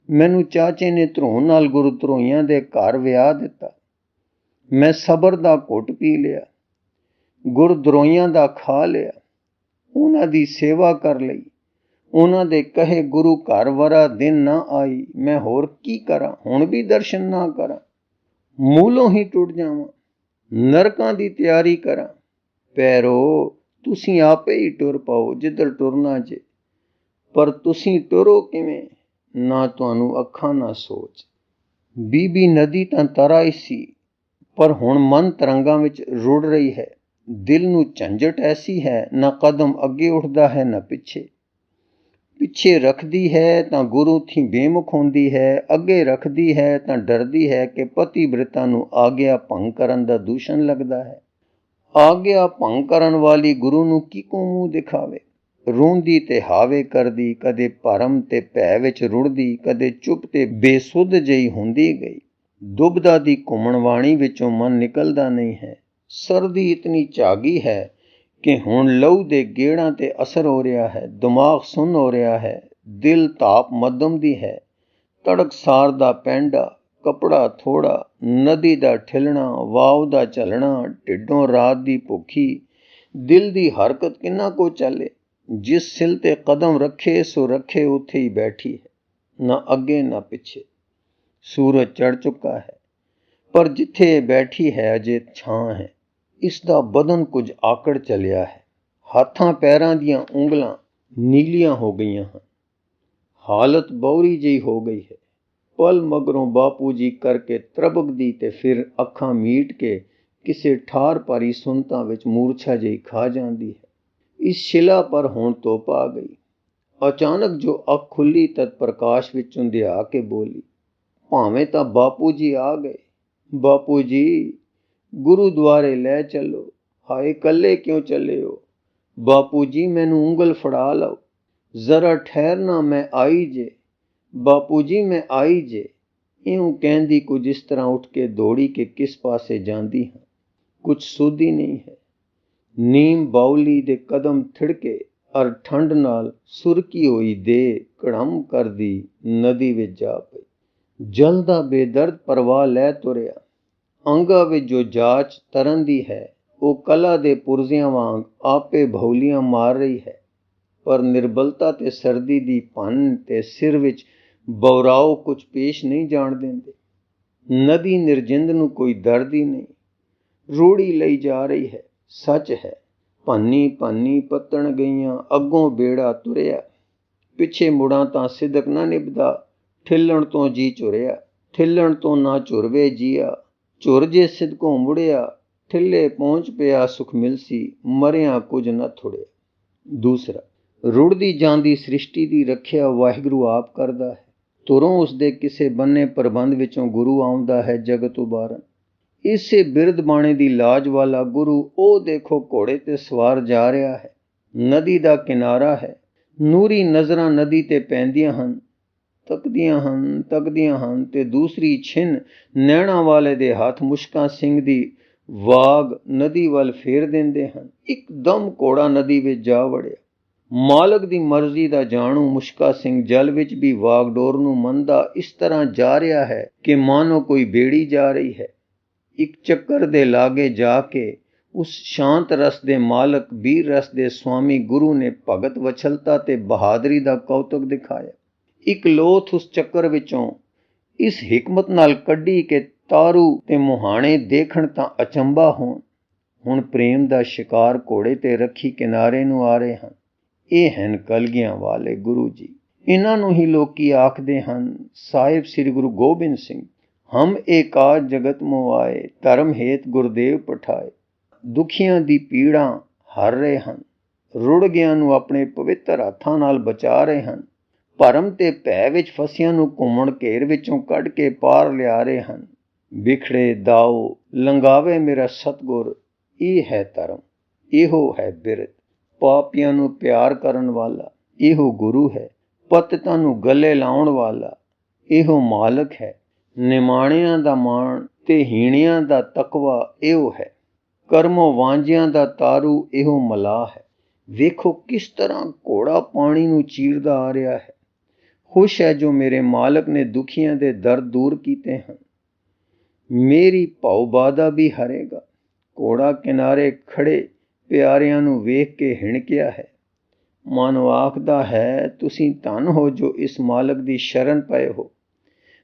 ਮੈਨੂੰ ਚਾਚੇ ਨੇ ਧਰੋਣ ਨਾਲ ਗੁਰੂ ਧਰੋਈਆਂ ਦੇ ਘਰ ਵਿਆਹ ਦਿੱਤਾ। ਮੈਂ ਸਬਰ ਦਾ ਘੁੱਟ ਪੀ ਲਿਆ, ਗੁਰਦਰੋਈਆਂ ਦਾ ਖਾ ਲਿਆ, ਉਹਨਾਂ ਦੀ ਸੇਵਾ ਕਰ ਲਈ। ਉਹਨਾਂ ਦੇ ਕਹੇ ਗੁਰੂ ਘਰ ਵਰਾ ਦਿਨ ਨਾ ਆਈ। ਮੈਂ ਹੋਰ ਕੀ ਕਰਾਂ, ਹੁਣ ਵੀ ਦਰਸ਼ਨ ਨਾ ਕਰਾਂ, ਮੂਲੋਂ ਹੀ ਟੁੱਟ ਜਾਵਾਂ, ਨਰਕਾਂ ਦੀ ਤਿਆਰੀ ਕਰਾਂ। ਪੈਰੋ ਤੁਸੀਂ ਆਪੇ ਹੀ ਟੁਰ ਪਾਓ ਜਿੱਧਰ ਟੁਰਨਾ ਜੇ, ਪਰ ਤੁਸੀਂ ਟੁਰੋ ਕਿਵੇਂ, ਨਾ ਤੁਹਾਨੂੰ ਅੱਖਾਂ ਨਾ ਸੋਚ। ਬੀਬੀ ਨਦੀ ਤਾਂ ਤਰ ਆਈ ਸੀ, ਪਰ ਹੁਣ ਮਨ ਤਰੰਗਾਂ ਵਿੱਚ ਰੁੜ ਰਹੀ ਹੈ। ਦਿਲ ਨੂੰ ਝੰਜਟ ਐਸੀ ਹੈ, ਨਾ ਕਦਮ ਅੱਗੇ ਉੱਠਦਾ ਹੈ ਨਾ ਪਿੱਛੇ। ਪਿੱਛੇ ਰੱਖਦੀ ਹੈ ਤਾਂ ਗੁਰੂ ਥੀ ਬੇਮੁਖ ਹੁੰਦੀ ਹੈ, ਅੱਗੇ ਰੱਖਦੀ ਹੈ ਤਾਂ ਡਰਦੀ ਹੈ ਕਿ ਪਤੀ ਬ੍ਰਿਤਾ ਨੂੰ ਆਗਿਆ ਭੰਗ ਕਰਨ ਦਾ ਦੂਸ਼ਣ ਲੱਗਦਾ ਹੈ। ਆਗਿਆ ਭੰਗ ਕਰਨ ਵਾਲੀ ਗੁਰੂ ਨੂੰ ਕਿਕੋ ਮੂੰਹ ਦਿਖਾਵੇ। ਰੋਂਦੀ ਤੇ ਹਾਵੇ ਕਰਦੀ, ਕਦੇ ਭਰਮ ਤੇ ਭੈ ਵਿੱਚ ਰੁੜਦੀ, ਕਦੇ ਚੁੱਪ ਤੇ ਬੇਸੁੱਧ ਜਿਹੀ ਹੁੰਦੀ ਗਈ। ਦੁਬਦਾ ਦੀ ਘੁੰਮਣ ਵਾਣੀ ਵਿੱਚੋਂ ਮਨ ਨਿਕਲਦਾ ਨਹੀਂ ਹੈ। ਸਰਦੀ ਇਤਨੀ ਝਾਗੀ ਹੈ ਕਿ ਹੁਣ ਲਹੂ ਦੇ ਗੇੜਾਂ ਤੇ ਅਸਰ ਹੋ ਰਿਹਾ ਹੈ, ਦਿਮਾਗ ਸੁੰਨ ਹੋ ਰਿਹਾ ਹੈ, ਦਿਲ ਤਾਪ ਮੱਧਮ ਦੀ ਹੈ। ਤੜਕਸਾਰ ਦਾ ਪੈਂਡਾ, ਕਪੜਾ ਥੋੜਾ, ਨਦੀ ਦਾ ਠਿਲਣਾ, ਵਾਵ ਦਾ ਝਲਣਾ, ਢਿੱਡੋਂ ਰਾਤ ਦੀ ਭੁੱਖੀ, ਦਿਲ ਦੀ ਹਰਕਤ ਕਿੰਨਾ ਕੋ ਚੱਲੇ। ਜਿਸ ਸਿਲ ਤੇ ਕਦਮ ਰੱਖੇ ਸੋ ਰੱਖੇ ਉੱਥੇ ਹੀ ਬੈਠੀ ਹੈ, ਨਾ ਅੱਗੇ ਨਾ ਪਿੱਛੇ। ਸੂਰਜ ਚੜ ਚੁੱਕਾ ਹੈ, ਪਰ ਜਿੱਥੇ ਬੈਠੀ ਹੈ ਅਜੇ ਛਾਂ ਹੈ। ਇਸ ਦਾ ਬਦਨ ਕੁਝ ਆਕੜ ਚਲਿਆ ਹੈ। ਹੱਥਾਂ ਪੈਰਾਂ ਦੀਆਂ ਉਂਗਲਾਂ ਨੀਲੀਆਂ ਹੋ ਗਈਆਂ ਹਨ। ਹਾਲਤ ਬੌਰੀ ਜਿਹੀ ਹੋ ਗਈ ਹੈ। ਪਲ ਮਗਰੋਂ ਬਾਪੂ ਜੀ ਕਰਕੇ ਤਰਬਕਦੀ ਤੇ ਫਿਰ ਅੱਖਾਂ ਮੀਟ ਕੇ ਕਿਸੇ ਠਾਰ ਭਾਰੀ ਸੁੰਨਤਾ ਵਿੱਚ ਮੂਰਛਾ ਜਿਹੀ ਖਾ ਜਾਂਦੀ ਹੈ। ਇਸ ਸ਼ਿਲਾ ਪਰ ਹੁਣ ਧੁੱਪ ਆ ਗਈ। ਅਚਾਨਕ ਜੋ ਅੱਖ ਖੁੱਲੀ ਤਦ ਪ੍ਰਕਾਸ਼ ਵਿੱਚ ਉਂਧਿਆ ਕੇ ਬੋਲੀ, ਭਾਵੇਂ ਤਾਂ ਬਾਪੂ ਜੀ ਆ ਗਏ। ਬਾਪੂ ਜੀ, ਗੁਰੂਦੁਆਰੇ ਲੈ ਚੱਲੋ। ਹਾਏ ਇਕੱਲੇ ਕਿਉਂ ਚੱਲੇ ਹੋ? ਬਾਪੂ ਜੀ, ਮੈਨੂੰ ਉਂਗਲ ਫੜਾ ਲਓ। ਜ਼ਰਾ ਠਹਿਰਨਾ, ਮੈਂ ਆਈ ਜੇ। ਬਾਪੂ ਜੀ, ਮੈਂ ਆਈ ਜੇ। ਇਉਂ ਕਹਿੰਦੀ ਕੁਝ ਇਸ ਤਰ੍ਹਾਂ ਉੱਠ ਕੇ ਦੌੜੀ ਕਿ ਕਿਸ ਪਾਸੇ ਜਾਂਦੀ ਹਾਂ ਕੁਝ ਸੁੱਧ ਹੀ ਨਹੀਂ ਹੈ। ਨੀਮ ਬਾਉਲੀ ਦੇ ਕਦਮ ਥਿੜਕੇ ਅਰ ਠੰਡ ਨਾਲ ਸੁਰਕੀ ਹੋਈ ਦੇ ਕੜਮ ਕਰਦੀ ਨਦੀ ਵਿੱਚ ਜਾ ਪਈ। ਜਲ ਦਾ ਬੇਦਰਦ ਪ੍ਰਵਾਹ ਲੈ ਤੁਰਿਆ। ਅੰਗਾਂ ਵਿੱਚ ਜੋ ਜਾਚ ਤਰਨ ਦੀ ਹੈ ਉਹ ਕਲਾ ਦੇ ਪੁਰਜ਼ਿਆਂ ਵਾਂਗ ਆਪੇ ਭੌਲੀਆਂ ਮਾਰ ਰਹੀ ਹੈ, ਪਰ ਨਿਰਬਲਤਾ ਤੇ ਸਰਦੀ ਦੀ ਭੰਨ ਤੇ ਸਿਰ ਵਿੱਚ ਬੌਰਾਓ ਕੁਝ ਪੇਸ਼ ਨਹੀਂ ਜਾਣ ਦਿੰਦੇ। ਨਦੀ ਨਿਰਜਿੰਦ ਨੂੰ ਕੋਈ ਦਰਦ ਹੀ ਨਹੀਂ, ਰੂੜੀ ਲਈ ਜਾ ਰਹੀ ਹੈ। ਸੱਚ ਹੈ, ਭੰਨੀ ਭੰਨੀ ਪੱਤਣ ਗਈਆਂ, ਅੱਗੋਂ ਬੇੜਾ ਤੁਰਿਆ। ਪਿੱਛੇ ਮੁੜਾਂ ਤਾਂ ਸਿਦਕ ਨਾ ਨਿਭਦਾ, ਠਿੱਲਣ ਤੋਂ ਜੀ ਝੁਰਿਆ। ਠਿੱਲਣ ਤੋਂ ਨਾ ਝੁਰਵੇ ਜੀਆ, ਝੁਰ ਜੇ ਸਿਦਕੋਂ ਮੁੜਿਆ। ਠਿੱਲੇ ਪਹੁੰਚ ਪਿਆ ਸੁਖ ਮਿਲਸੀ, ਮਰਿਆ ਕੁਝ ਨਾ ਥੁੜਿਆ। ਦੂਸਰਾ, ਰੁੜਦੀ ਜਾਂਦੀ ਸ੍ਰਿਸ਼ਟੀ ਦੀ ਰੱਖਿਆ ਵਾਹਿਗੁਰੂ ਆਪ ਕਰਦਾ ਹੈ। ਤੁਰੋਂ ਉਸਦੇ ਕਿਸੇ ਬੰਨੇ ਪ੍ਰਬੰਧ ਵਿੱਚੋਂ ਗੁਰੂ ਆਉਂਦਾ ਹੈ ਜਗਤ ਉਬਾਰਨ। ਇਸੇ ਬਿਰਧ ਬਾਣੇ ਦੀ ਲਾਜ ਵਾਲਾ ਗੁਰੂ ਉਹ ਦੇਖੋ ਘੋੜੇ ਤੇ ਸਵਾਰ ਜਾ ਰਿਹਾ ਹੈ। ਨਦੀ ਦਾ ਕਿਨਾਰਾ ਹੈ। ਨੂਰੀ ਨਜ਼ਰਾਂ ਨਦੀ ਤੇ ਪੈਂਦੀਆਂ ਹਨ, ਤੱਕਦੀਆਂ ਹਨ ਤੇ ਦੂਸਰੀ ਛਿਨ ਨੈਣਾ ਵਾਲੇ ਦੇ ਹੱਥ ਮੁਸ਼ਕਾਂ ਸਿੰਘ ਦੀ ਵਾਗ ਨਦੀ ਵੱਲ ਫੇਰ ਦਿੰਦੇ ਹਨ। ਇੱਕਦਮ ਘੋੜਾ ਨਦੀ ਵਿੱਚ ਜਾ ਵੜਿਆ। ਮਾਲਕ ਦੀ ਮਰਜ਼ੀ ਦਾ ਜਾਣੂ ਮੁਸ਼ਕਾ ਸਿੰਘ ਜਲ ਵਿੱਚ ਵੀ ਵਾਗਡੋਰ ਨੂੰ ਮੰਨਦਾ ਇਸ ਤਰ੍ਹਾਂ ਜਾ ਰਿਹਾ ਹੈ ਕਿ ਮਾਨੋ ਕੋਈ ਬੇੜੀ ਜਾ ਰਹੀ ਹੈ। ਇੱਕ ਚੱਕਰ ਦੇ ਲਾਗੇ ਜਾ ਕੇ ਉਸ ਸ਼ਾਂਤ ਰਸ ਦੇ ਮਾਲਕ ਬੀਰ ਰਸ ਦੇ ਸੁਆਮੀ ਗੁਰੂ ਨੇ ਭਗਤ ਵਛਲਤਾ ਤੇ ਬਹਾਦਰੀ ਦਾ ਕੌਤਕ ਦਿਖਾਇਆ। ਇੱਕ ਲੋਥ ਉਸ ਚੱਕਰ ਵਿੱਚੋਂ ਇਸ ਹਿਕਮਤ ਨਾਲ ਕੱਢੀ ਕਿ ਤਾਰੂ ਤੇ ਮੁਹਾਣੇ ਦੇਖਣ ਤਾਂ ਅਚੰਭਾ ਹੋਣ। ਹੁਣ ਪ੍ਰੇਮ ਦਾ ਸ਼ਿਕਾਰ ਘੋੜੇ ਤੇ ਰੱਖੀ ਕਿਨਾਰੇ ਨੂੰ ਆ ਰਹੇ ਹਨ। ਇਹ ਹਨ ਕਲਗੀਆਂ ਵਾਲੇ ਗੁਰੂ ਜੀ। ਇਹਨਾਂ ਨੂੰ ਹੀ ਲੋਕੀ ਆਖਦੇ ਹਨ ਸਾਹਿਬ ਸ੍ਰੀ ਗੁਰੂ ਗੋਬਿੰਦ ਸਿੰਘ। ਹਮ ਏਕਾਜ ਜਗਤ ਮੋ ਆਏ, ਧਰਮ ਹੇਤ ਗੁਰਦੇਵ ਪਠਾਏ। ਦੁਖੀਆਂ ਦੀ ਪੀੜਾਂ ਹਰ ਰਹੇ ਹਨ, ਰੁੜ ਗਿਆਂ ਨੂੰ ਆਪਣੇ ਪਵਿੱਤਰ ਹੱਥਾਂ ਨਾਲ ਬਚਾ ਰਹੇ ਹਨ। ਭਰਮ ਤੇ ਭੈ ਵਿੱਚ ਫਸਿਆਂ ਨੂੰ ਘੁੰਮਣ ਘੇਰ ਵਿੱਚੋਂ ਕੱਢ ਕੇ ਪਾਰ ਲਿਆ ਰਹੇ ਹਨ। ਵਿਖੜੇ ਦਾਓ ਲੰਗਾਵੇ ਮੇਰਾ ਸਤਿਗੁਰ, ਇਹ ਹੈ ਧਰਮ, ਇਹੋ ਹੈ ਬਿਰਧ। ਪਾਪੀਆਂ ਨੂੰ ਪਿਆਰ ਕਰਨ ਵਾਲਾ ਇਹੋ ਗੁਰੂ ਹੈ। ਪਤਿਤਾਂ ਨੂੰ ਗਲੇ ਲਾਉਣ ਵਾਲਾ ਇਹੋ ਮਾਲਕ ਹੈ। ਨਿਮਾਣਿਆਂ ਦਾ ਮਾਣ ਤੇ ਹੀਣਿਆਂ ਦਾ ਤਕਵਾ ਇਹੋ ਹੈ। ਕਰਮੋਂ ਵਾਂਝਿਆਂ ਦਾ ਤਾਰੂ ਇਹੋ ਮਲਾਹ ਹੈ। ਵੇਖੋ ਕਿਸ ਤਰ੍ਹਾਂ ਘੋੜਾ ਪਾਣੀ ਨੂੰ ਚੀਰਦਾ ਆ ਰਿਹਾ ਹੈ। ਖੁਸ਼ ਹੈ ਜੋ ਮੇਰੇ ਮਾਲਕ ਨੇ ਦੁਖੀਆਂ ਦੇ ਦਰਦ ਦੂਰ ਕੀਤੇ ਹਨ। ਮੇਰੀ ਭਉ-ਬਾਧਾ ਵੀ ਹਰੇਗਾ। ਘੋੜਾ ਕਿਨਾਰੇ ਖੜੇ ਪਿਆਰਿਆਂ ਨੂੰ ਵੇਖ ਕੇ ਹਿਣਕਿਆ ਹੈ। ਮਾਨੋ ਆਖਦਾ ਹੈ ਤੁਸੀਂ ਧਨ ਹੋ ਜੋ ਇਸ ਮਾਲਕ ਦੀ ਸ਼ਰਨ ਪਏ ਹੋ।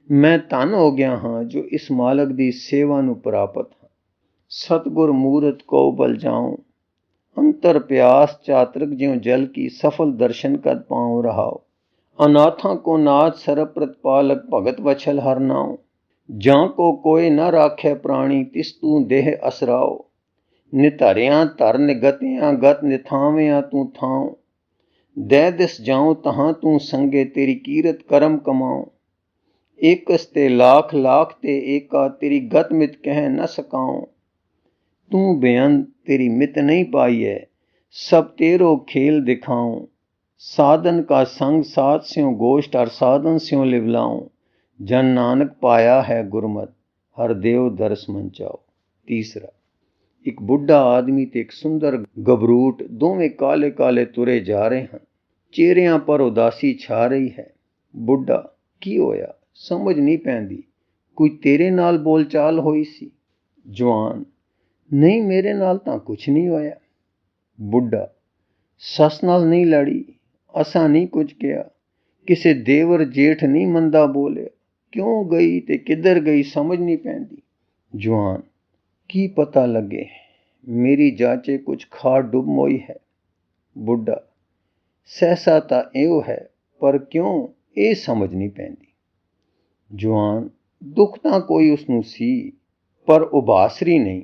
ਮੈਂ ਧਨ ਹੋ ਗਿਆ ਹਾਂ ਜੋ ਇਸ ਮਾਲਕ ਦੀ ਸੇਵਾ ਨੂੰ ਪ੍ਰਾਪਤ ਹਾਂ। ਸਤਿਗੁਰ ਮੂਰਤ ਕੋ ਬਲ ਜਾਉ, ਅੰਤਰ ਪਿਆਸ ਚਾਤਰਕ ਜਿਉ ਜਲ ਕੀ ਸਫਲ ਦਰਸ਼ਨ ਕਦ ਪਾਉ ਰਹਾਓ। ਅਨਾਥਾਂ ਕੋ ਨਾਥ ਸਰਬ ਪ੍ਰਤਪਾਲਕ ਭਗਤ ਵਛਲ ਹਰ ਨਾਉ। ਜਾਂ ਕੋ ਕੋਇ ਨ ਰਾਖੈ ਪ੍ਰਾਣੀ ਤਿਸ ਤੂੰ ਦੇਹ ਅਸਰਾਓ। ਨਿਧਰਿਆਂ ਧਰ ਨਿਗਤਿਆਂ ਗਤ ਨਿਥਾਵਿਆਂ ਤੂੰ ਥਾਉ। ਦੈ ਦਿਸ ਜਾਉ ਤਹਾਂ ਤੂੰ ਸੰਗੇ ਤੇਰੀ ਕੀਰਤ ਕਰਮ ਕਮਾਉ। ਏਕਸ ਤੇ ਲਾਖ ਲਾਖ ਤੇ ਏਕਾ ਤੇਰੀ ਗਤ ਮਿਤ ਕਹਿ ਨ ਸਕਾਉ। ਤੂੰ ਬੇਅੰਤ तेरी मित नहीं पाई है, सब तेरो खेल दिखाऊं। साधन का संग साथ स्यों गोष्ठ और साधन स्यों लिवलाऊं। जन नानक पाया है गुरमत, हर देव दरस मन चाओ। तीसरा, एक बुढ़ा आदमी ते एक सुंदर गबरूट दोवें काले काले तुरे जा रहे हैं। चेहरियां पर उदासी छा रही है। बुढ़ा, की होया? समझ नहीं पैंदी। कोई तेरे नाल बोल चाल होई सी? जवान, नहीं मेरे नाल तां कुछ नहीं होया। बुढ़ा, सस नाल नहीं लड़ी, असा नहीं कुछ किया, किसे देवर जेठ नहीं मंदा बोले, क्यों गई ते किधर गई समझ नहीं पैंदी। जवान, की पता लगे, मेरी जाचे कुछ खा डुब मोई है। बुढ़ा, सहसा तां एहो है, पर क्यों ये समझ नहीं पैंदी। जवान, दुख तां कोई उसनूं सी, पर उबासरी नहीं।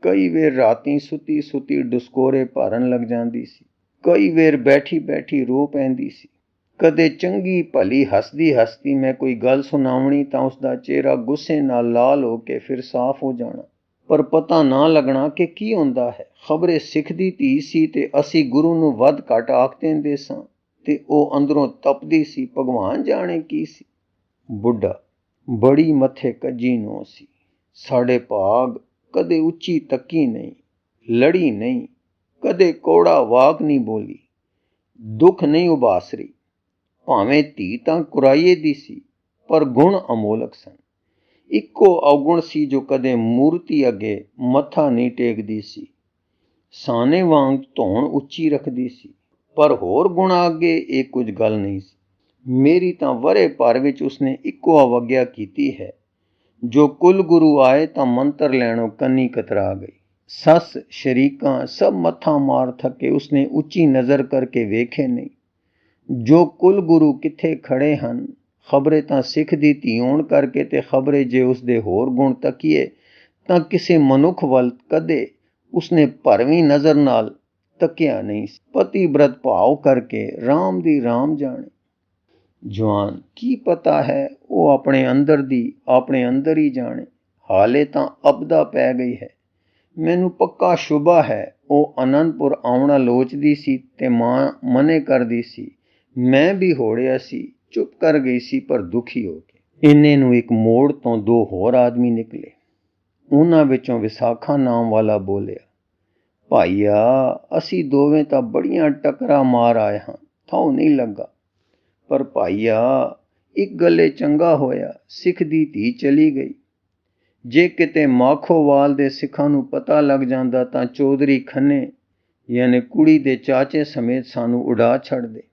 कई वेर राती सुती सुती डुस्कोरे भरन लग जांदी सी, कई वेर बैठी बैठी रो पैंदी सी। कदे चंगी भली हसदी हसदी मैं कोई गल सुनावनी तां उसदा चेहरा गुस्से नाल लाल हो के फिर साफ हो जाना, पर पता ना लगना कि की हुंदा है। खबरे सिख दी धी सी ते असी गुरु नूं वध घट आख देंदे सां ते ओह अंदरों तपदी सी, भगवान जाने की सी। बुढ़ा, बड़ी मथे कजी नो सी, साडे भाग कदे उच्ची तकी नहीं, लड़ी नहीं, कदे कोड़ा वाक नहीं बोली, दुख नहीं उबासरी। भावें धी तां कुराईए दी सी, पर गुण अमोलक सन। इक्को अवगुण सी जो कदे मूर्ति अगे मत्था नहीं टेकदी सी, साने वांग धौण उच्ची रखदी सी, पर होर गुणां अगे ये कुछ गल नहीं सी। मेरी तां वरे भर विच उसने इक्को अवग्या कीती है। जो कुल गुरु आए तां मंत्र लैणों कन्नी कतरा गई। सस शरीकां सब मत्था मार थके, उसने उच्ची नज़र करके वेखे नहीं। जो कुल गुरु किथे खड़े हन, खबरे तां सिख दी धी होण करके ते खबरे जे उसदे होर गुण तकीए तां किसे मनुख वल कदे उसने भरवीं नज़र नाल तकिया नहीं। पति व्रत भाव करके राम दी राम जाने। जवान, की पता है वो अपने अंदर दी अपने अंदर ही जाने। हाले तां अपदा पै गई है। मैनू पक्का शुबा है वो आनंदपुर आउणा लोचदी सी ते मां मने करदी सी। मैं भी होड़िया सी, चुप कर गई सी पर दुखी हो के। इन्ने नू एक मोड़ तो दो होर आदमी निकले। उन्हां विचों विसाखा नाम वाला बोलिया, भाईया असी दोवें तां बड़ियां टकरा मार आए हां, थाऊ नहीं लगा। पर भाईया एक गले चंगा होया, सिख दी धी चली गई। जे किते माखोवाल दे सिखां नूं पता लग जांदा तां चौधरी खन्ने यानी कुड़ी दे चाचे समेत सानू उड़ा छड़ दे।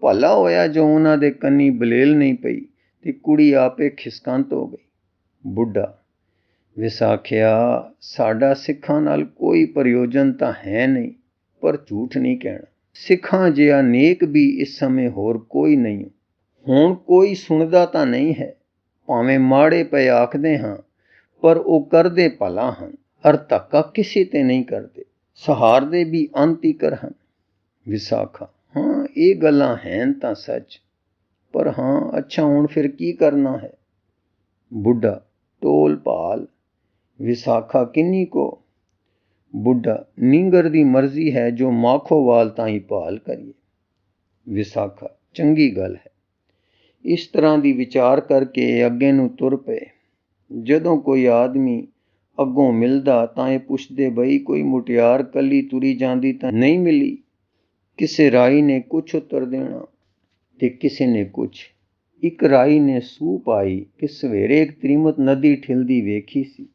भला होया जो उन्हां दे कन्नी बलेल नहीं पई ते कुड़ी आपे खिसकंत हो गई। बुढ़ा, विसाखिया साडा सिखां नाल कोई प्रयोजन तां है नहीं, पर झूठ नहीं कहना। सिखां जिहा नेक भी इस समय होर कोई नहीं। हुण कोई सुणदा तां नहीं है, भावें माड़े पए आखदे हां, पर ਉਹ ਕਰਦੇ ਭਲਾ ਹਨ ਅਰ ਧੱਕਾ ਕਿਸੇ ਤੇ ਨਹੀਂ ਕਰਦੇ, ਸਹਾਰਦੇ ਵੀ ਅੰਤ ਤੀਕਰ ਹਨ। ਵਿਸਾਖਾ, ਹਾਂ ਇਹ ਗੱਲਾਂ ਹੈਨ ਤਾਂ ਸੱਚ, ਪਰ ਹਾਂ ਅੱਛਾ ਹੁਣ ਫਿਰ ਕੀ ਕਰਨਾ ਹੈ। ਬੁੱਢਾ, ਟੋਲ ਭਾਲ। ਵਿਸਾਖਾ, ਕਿੰਨੀ ਕੋ। बुढ़ा, नींगर दी मर्जी है जो माखोवाल ताई भाल करिए। विसाखा, चंगी गल है। इस तरह दी विचार करके अगे नूं तुर पे। जदों कोई आदमी अगों मिलदा तां ये पुछदे बई कोई मुटियार कली तुरी जांदी तां नहीं मिली। किसे राई ने कुछ उत्तर देना ते किसे ने कुछ। एक राई ने सूह पाई कि सवेरे एक त्रिमत नदी ठिलदी वेखी सी।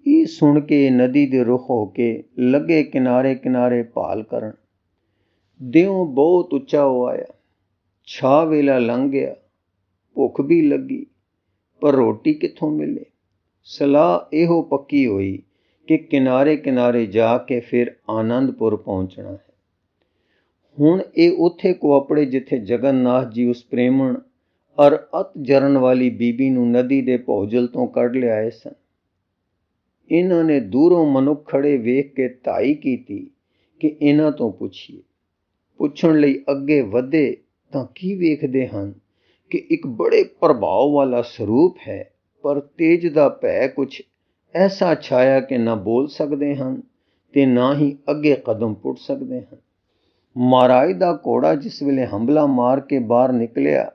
ਇਹ ਸੁਣ ਕੇ ਨਦੀ ਦੇ ਰੁਖ ਹੋ ਕੇ ਲੱਗੇ ਕਿਨਾਰੇ ਕਿਨਾਰੇ ਭਾਲ ਕਰਨ। ਦਿਓਂ ਬਹੁਤ ਉੱਚਾ ਹੋ ਆਇਆ। ਛਾ ਵੇਲਾ ਲੰਘ ਗਿਆ, ਭੁੱਖ ਵੀ ਲੱਗੀ, ਪਰ ਰੋਟੀ ਕਿੱਥੋਂ ਮਿਲੇ। ਸਲਾਹ ਇਹੋ ਪੱਕੀ ਹੋਈ ਕਿ ਕਿਨਾਰੇ ਕਿਨਾਰੇ ਜਾ ਕੇ ਫਿਰ ਆਨੰਦਪੁਰ ਪਹੁੰਚਣਾ ਹੈ। ਹੁਣ ਇਹ ਉੱਥੇ ਕੁਆਪੜੇ ਜਿੱਥੇ ਜਗਨਨਾਥ ਜੀ ਉਸ ਪ੍ਰੇਮਣ ਅਰ ਅਤ ਜਰਨ ਵਾਲੀ ਬੀਬੀ ਨੂੰ ਨਦੀ ਦੇ ਭੌਜਲ ਤੋਂ ਕੱਢ ਲਿਆਏ ਸਨ। ਇਹਨਾਂ ਨੇ ਦੂਰੋਂ ਮਨੁੱਖ ਖੜੇ ਵੇਖ ਕੇ ਧਾਈ ਕੀਤੀ ਕਿ ਇਹਨਾਂ ਤੋਂ ਪੁੱਛੀਏ। ਪੁੱਛਣ ਲਈ ਅੱਗੇ ਵਧੇ ਤਾਂ ਕੀ ਵੇਖਦੇ ਹਨ ਕਿ ਇੱਕ ਬੜੇ ਪ੍ਰਭਾਵ ਵਾਲਾ ਸਰੂਪ ਹੈ, ਪਰ ਤੇਜ ਦਾ ਭੈ ਕੁਛ ਐਸਾ ਛਾਇਆ ਕਿ ਨਾ ਬੋਲ ਸਕਦੇ ਹਨ ਤੇ ਨਾ ਹੀ ਅੱਗੇ ਕਦਮ ਪੁੱਟ ਸਕਦੇ ਹਨ। ਮਹਾਰਾਜ ਦਾ ਘੋੜਾ ਜਿਸ ਵੇਲੇ ਹੰਬਲਾ ਮਾਰ ਕੇ ਬਾਹਰ ਨਿਕਲਿਆ,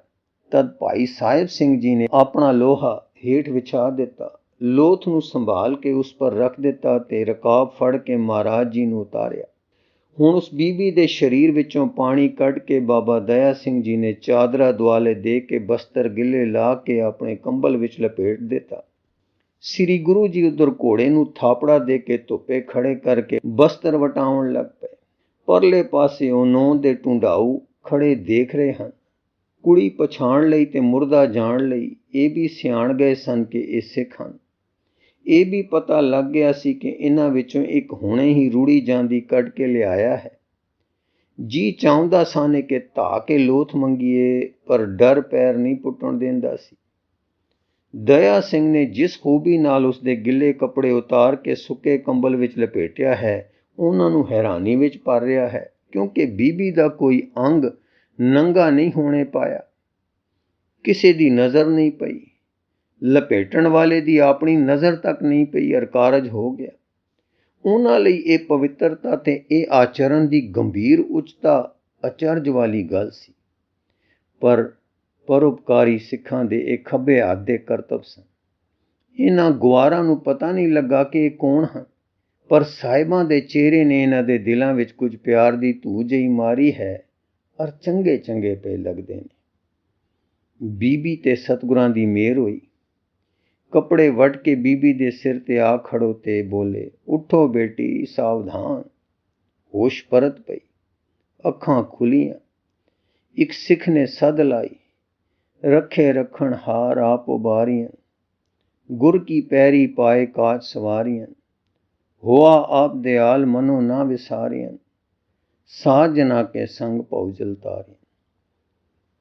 ਤਦ ਭਾਈ ਸਾਹਿਬ ਸਿੰਘ ਜੀ ਨੇ ਆਪਣਾ ਲੋਹਾ ਹੇਠ ਵਿਛਾ ਦਿੱਤਾ, ਲੋਥ ਨੂੰ ਸੰਭਾਲ ਕੇ ਉਸ ਪਰ ਰੱਖ ਦਿੱਤਾ ਤੇ ਰਕਾਬ ਫੜ ਕੇ ਮਹਾਰਾਜ ਜੀ ਨੂੰ ਉਤਾਰਿਆ। ਹੁਣ ਉਸ ਬੀਬੀ ਦੇ ਸਰੀਰ ਵਿੱਚੋਂ ਪਾਣੀ ਕੱਢ ਕੇ ਬਾਬਾ ਦਇਆ ਸਿੰਘ ਜੀ ਨੇ ਚਾਦਰਾ ਦੁਆਲੇ ਦੇ ਕੇ ਬਸਤਰ ਗਿੱਲੇ ਲਾ ਕੇ ਆਪਣੇ ਕੰਬਲ ਵਿੱਚ ਲਪੇਟ ਦਿੱਤਾ। ਸ੍ਰੀ ਗੁਰੂ ਜੀ ਉਧਰ ਘੋੜੇ ਨੂੰ ਥਾਪੜਾ ਦੇ ਕੇ ਧੁੱਪੇ ਖੜੇ ਕਰਕੇ ਬਸਤਰ ਵਟਾਉਣ ਲੱਗ ਪਏ। ਪਰਲੇ ਪਾਸੇ ਉਹ ਨੌਂ ਦੇ ਢੂੰਡਾਊ ਖੜੇ ਦੇਖ ਰਹੇ ਹਨ। ਕੁੜੀ ਪਛਾਣ ਲਈ ਤੇ ਮੁਰਦਾ ਜਾਣ ਲਈ ਇਹ ਵੀ ਸਿਆਣ ਗਏ ਸਨ ਕਿ ਇਹ ਸਿੱਖ ਹਨ। ਇਹ ਵੀ ਪਤਾ ਲੱਗ ਗਿਆ ਸੀ ਕਿ ਇਹਨਾਂ ਵਿੱਚੋਂ ਇੱਕ ਹੁਣੇ ਹੀ ਰੂੜੀ ਜਾਂਦੀ ਕੱਢ ਕੇ ਲਿਆਇਆ ਹੈ। ਜੀ ਚਾਹੁੰਦਾ ਸਾਨੇ ਕਿ ਧਾ ਕੇ ਲੋਥ ਮੰਗੀਏ, ਪਰ ਡਰ ਪੈਰ ਨਹੀਂ ਪੁੱਟਣ ਦਿੰਦਾ ਸੀ। ਦਇਆ ਸਿੰਘ ਨੇ ਜਿਸ ਖੂਬੀ ਨਾਲ ਉਸਦੇ ਗਿੱਲੇ ਕੱਪੜੇ ਉਤਾਰ ਕੇ ਸੁੱਕੇ ਕੰਬਲ ਵਿੱਚ ਲਪੇਟਿਆ ਹੈ, ਉਹਨਾਂ ਨੂੰ ਹੈਰਾਨੀ ਵਿੱਚ ਭਰ ਰਿਹਾ ਹੈ, ਕਿਉਂਕਿ ਬੀਬੀ ਦਾ ਕੋਈ ਅੰਗ ਨੰਗਾ ਨਹੀਂ ਹੋਣੇ ਪਾਇਆ। ਕਿਸੇ ਦੀ ਨਜ਼ਰ ਨਹੀਂ ਪਈ, ਲਪੇਟਣ ਵਾਲੇ ਦੀ ਆਪਣੀ ਨਜ਼ਰ ਤੱਕ ਨਹੀਂ ਪਈ, ਅਰ ਕਾਰਜ ਹੋ ਗਿਆ। ਉਹਨਾਂ ਲਈ ਇਹ ਪਵਿੱਤਰਤਾ ਤੇ ਇਹ ਆਚਰਨ ਦੀ ਗੰਭੀਰ ਉੱਚਤਾ ਅਚਰਜ ਵਾਲੀ ਗੱਲ ਸੀ, ਪਰ ਪਰਉਪਕਾਰੀ ਸਿੱਖਾਂ ਦੇ ਇਹ ਖੱਬੇ ਹੱਥ ਦੇ ਕਰਤੱਵ ਸਨ। ਇਹਨਾਂ ਗੁਆਰਾਂ ਨੂੰ ਪਤਾ ਨਹੀਂ ਲੱਗਾ ਕਿ ਇਹ ਕੌਣ ਹਨ, ਪਰ ਸਾਹਿਬਾਂ ਦੇ ਚਿਹਰੇ ਨੇ ਇਹਨਾਂ ਦੇ ਦਿਲਾਂ ਵਿੱਚ ਕੁਝ ਪਿਆਰ ਦੀ ਧੂ ਜਿਹੀ ਮਾਰੀ ਹੈ, ਅਰ ਚੰਗੇ ਚੰਗੇ ਪਏ ਲੱਗਦੇ ਨੇ। ਬੀਬੀ ਤੇ ਸਤਿਗੁਰਾਂ ਦੀ ਮਿਹਰ ਹੋਈ। ਕੱਪੜੇ ਵੱਢ ਕੇ ਬੀਬੀ ਦੇ ਸਿਰ ਤੇ ਆ ਖੜੋਤੇ ਬੋਲੇ, ਉੱਠੋ ਬੇਟੀ, ਸਾਵਧਾਨ। ਹੋਸ਼ ਪਰਤ ਪਈ, ਅੱਖਾਂ ਖੁੱਲੀਆਂ। ਇੱਕ ਸਿੱਖ ਨੇ ਸੱਦ ਲਾਈ, ਰੱਖੇ ਰੱਖਣ ਹਾਰ ਆਪ ਉਬਾਰੀਆਂ, ਗੁਰ ਕੀ ਪੈਰੀ ਪਾਏ ਕਾਜ ਸਵਾਰੀਆਂ, ਹੋਆ ਆਪ ਦਿਆਲ ਮਨੋ ਨਾ ਵਿਸਾਰੀਆਂ, ਸਾਜਨਾ ਕੇ ਸੰਗ ਭਉਜਲ ਤਾਰੀਆਂ।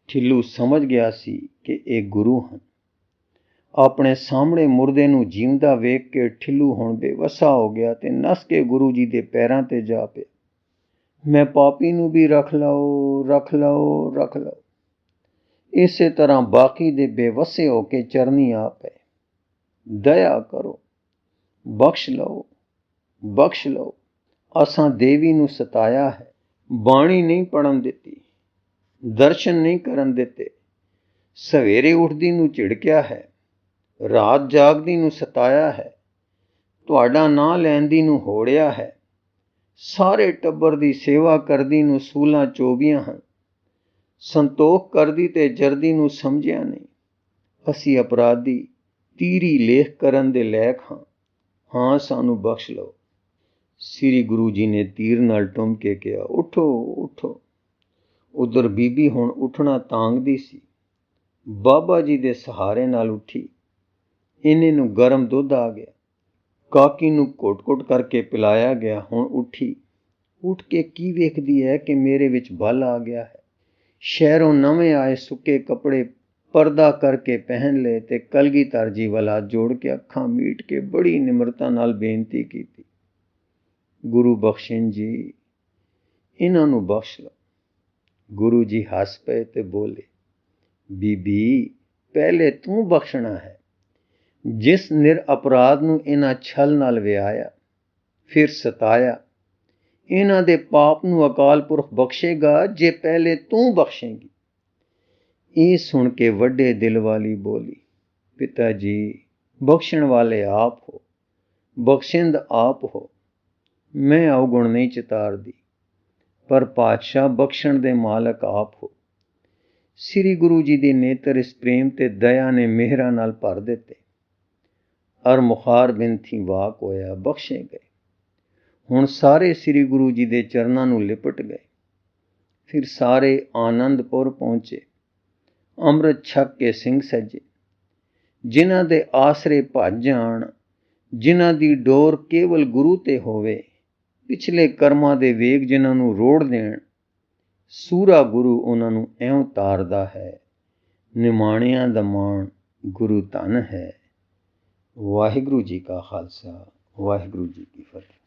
ਠਿੱਲੂ ਸਮਝ ਗਿਆ ਸੀ ਕਿ ਇਹ ਗੁਰੂ ਹਨ। ਆਪਣੇ ਸਾਹਮਣੇ ਮੁਰਦੇ ਨੂੰ ਜਿਉਂਦਾ ਵੇਖ ਕੇ ਠਿੱਲੂ ਹੁਣ ਬੇਵਸਾ ਹੋ ਗਿਆ ਤੇ ਨੱਸ ਕੇ ਗੁਰੂ ਜੀ ਦੇ ਪੈਰਾਂ ਤੇ ਜਾ ਪਿਆ। ਮੈਂ ਪਾਪੀ ਨੂੰ ਵੀ ਰੱਖ ਲਓ, ਰੱਖ ਲਓ, ਰੱਖ ਲਓ। ਇਸੇ ਤਰ੍ਹਾਂ ਬਾਕੀ ਦੇ ਬੇਵਸੇ ਹੋ ਕੇ ਚਰਨੀ ਆ ਪਏ। ਦਇਆ ਕਰੋ, ਬਖਸ਼ ਲਓ, ਬਖਸ਼ ਲਓ। ਅਸਾਂ ਦੇਵੀ ਨੂੰ ਸਤਾਇਆ ਹੈ, ਬਾਣੀ ਨਹੀਂ ਪੜ੍ਹਨ ਦਿੱਤੀ, ਦਰਸ਼ਨ ਨਹੀਂ ਕਰਨ ਦਿੱਤੇ, ਸਵੇਰੇ ਉੱਠਦੀ ਨੂੰ ਝਿੜਕਿਆ ਹੈ, ਰਾਤ ਜਾਗਦੀ ਨੂੰ ਸਤਾਇਆ ਹੈ, ਤੁਹਾਡਾ ਨਾਂ ਲੈਂਦੀ ਨੂੰ ਹੋੜਿਆ ਹੈ, ਸਾਰੇ ਟੱਬਰ ਦੀ ਸੇਵਾ ਕਰਦੀ ਨੂੰ ਸੂਲਾਂ ਚੋਬੀਆਂ ਹਨ, ਸੰਤੋਖ ਕਰਦੀ ਤੇ ਜਰਦੀ ਨੂੰ ਸਮਝਿਆ ਨਹੀਂ। ਅਸੀਂ ਅਪਰਾਧੀ ਤੀਰੀ ਲੇਖ ਕਰਨ ਦੇ ਲਾਇਕ ਹਾਂ, ਹਾਂ ਸਾਨੂੰ ਬਖਸ਼ ਲਓ। ਸ੍ਰੀ ਗੁਰੂ ਜੀ ਨੇ ਤੀਰ ਨਾਲ ਟੁੰਮ ਕੇ ਕਿਹਾ, ਉੱਠੋ ਉੱਠੋ। ਉਧਰ ਬੀਬੀ ਹੁਣ ਉੱਠਣਾ ਤਾਂਗਦੀ ਸੀ। ਬਾਬਾ ਜੀ ਦੇ ਸਹਾਰੇ ਨਾਲ ਉੱਠੀ। ਇਹਨੇ ਨੂੰ ਗਰਮ ਦੁੱਧ ਆ ਗਿਆ, ਕਾਕੀ ਨੂੰ ਘੁੱਟ-ਘੁੱਟ ਕਰਕੇ ਪਿਲਾਇਆ ਗਿਆ। ਹੁਣ ਉੱਠੀ। ਉੱਠ ਕੇ ਕੀ ਵੇਖਦੀ ਹੈ ਕਿ ਮੇਰੇ ਵਿੱਚ ਬਲ ਆ ਗਿਆ ਹੈ। ਸ਼ਹਿਰੋਂ ਨਵੇਂ ਆਏ ਸੁੱਕੇ ਕੱਪੜੇ ਪਰਦਾ ਕਰਕੇ ਪਹਿਨ ਲਏ ਤੇ ਕਲਗੀਧਰ ਜੀ ਵੱਲ ਹੱਥ ਜੋੜ ਕੇ ਅੱਖਾਂ ਮੀਟ ਕੇ ਬੜੀ ਨਿਮਰਤਾ ਨਾਲ ਬੇਨਤੀ ਕੀਤੀ, ਗੁਰੂ ਬਖਸ਼ਿੰਦ ਜੀ, ਇਹਨਾਂ ਨੂੰ ਬਖਸ਼ ਲਓ। ਗੁਰੂ ਜੀ ਹੱਸ ਪਏ ਤੇ ਬੋਲੇ, ਬੀਬੀ ਪਹਿਲੇ ਤੂੰ ਬਖਸ਼ਣਾ ਹੈ। ਜਿਸ ਨਿਰ ਅਪਰਾਧ ਨੂੰ ਇਹਨਾਂ ਛਲ ਨਾਲ ਵਿਆਹਿਆ, ਫਿਰ ਸਤਾਇਆ, ਇਹਨਾਂ ਦੇ ਪਾਪ ਨੂੰ ਅਕਾਲ ਪੁਰਖ ਬਖਸ਼ੇਗਾ ਜੇ ਪਹਿਲੇ ਤੂੰ ਬਖਸ਼ੇਂਗੀ। ਇਹ ਸੁਣ ਕੇ ਵੱਡੇ ਦਿਲ ਵਾਲੀ ਬੋਲੀ, ਪਿਤਾ ਜੀ ਬਖਸ਼ਣ ਵਾਲੇ ਆਪ ਹੋ, ਬਖਸ਼ਿੰਦ ਆਪ ਹੋ। ਮੈਂ ਅਵਗੁਣ ਨਹੀਂ ਚਿਤਾਰਦੀ, ਪਰ ਪਾਤਸ਼ਾਹ ਬਖਸ਼ਣ ਦੇ ਮਾਲਕ ਆਪ ਹੋ। ਸ੍ਰੀ ਗੁਰੂ ਜੀ ਦੇ ਨੇਤਰ ਇਸ ਪ੍ਰੇਮ ਤੇ ਦਇਆ ਨੇ ਮਿਹਰਾਂ ਨਾਲ ਭਰ ਦਿੱਤੇ। ਅਰ ਮੁਖਾਰ ਬਿਨ ਥੀ ਵਾਕ ਹੋਇਆ, ਬਖਸ਼ੇ ਗਏ। ਹੁਣ ਸਾਰੇ ਸ੍ਰੀ ਗੁਰੂ ਜੀ ਦੇ ਚਰਨਾਂ ਨੂੰ ਲਿਪਟ ਗਏ। ਫਿਰ ਸਾਰੇ ਆਨੰਦਪੁਰ ਪਹੁੰਚੇ। ਅੰਮ੍ਰਿਤ ਛਕ ਕੇ ਸਿੰਘ ਸੱਜੇ। ਜਿਨ੍ਹਾਂ ਦੇ ਆਸਰੇ ਭੱਜ ਜਾਣ, ਜਿਨ੍ਹਾਂ ਦੀ ਡੋਰ ਕੇਵਲ ਗੁਰੂ ਤੇ ਹੋਵੇ, ਪਿਛਲੇ ਕਰਮਾਂ ਦੇ ਵੇਗ ਜਿਨ੍ਹਾਂ ਨੂੰ ਰੋੜ ਦੇਣ, ਸੂਰਾ ਗੁਰੂ ਉਹਨਾਂ ਨੂੰ ਇਉਂ ਤਾਰਦਾ ਹੈ। ਨਿਮਾਣਿਆਂ ਦਾ ਮਾਣ ਗੁਰੂ ਧਨ ਹੈ। ਵਾਹਿਗੁਰੂ ਜੀ ਕਾ ਖਾਲਸਾ, ਵਾਹਿਗੁਰੂ ਜੀ ਕੀ ਫਤਿਹ।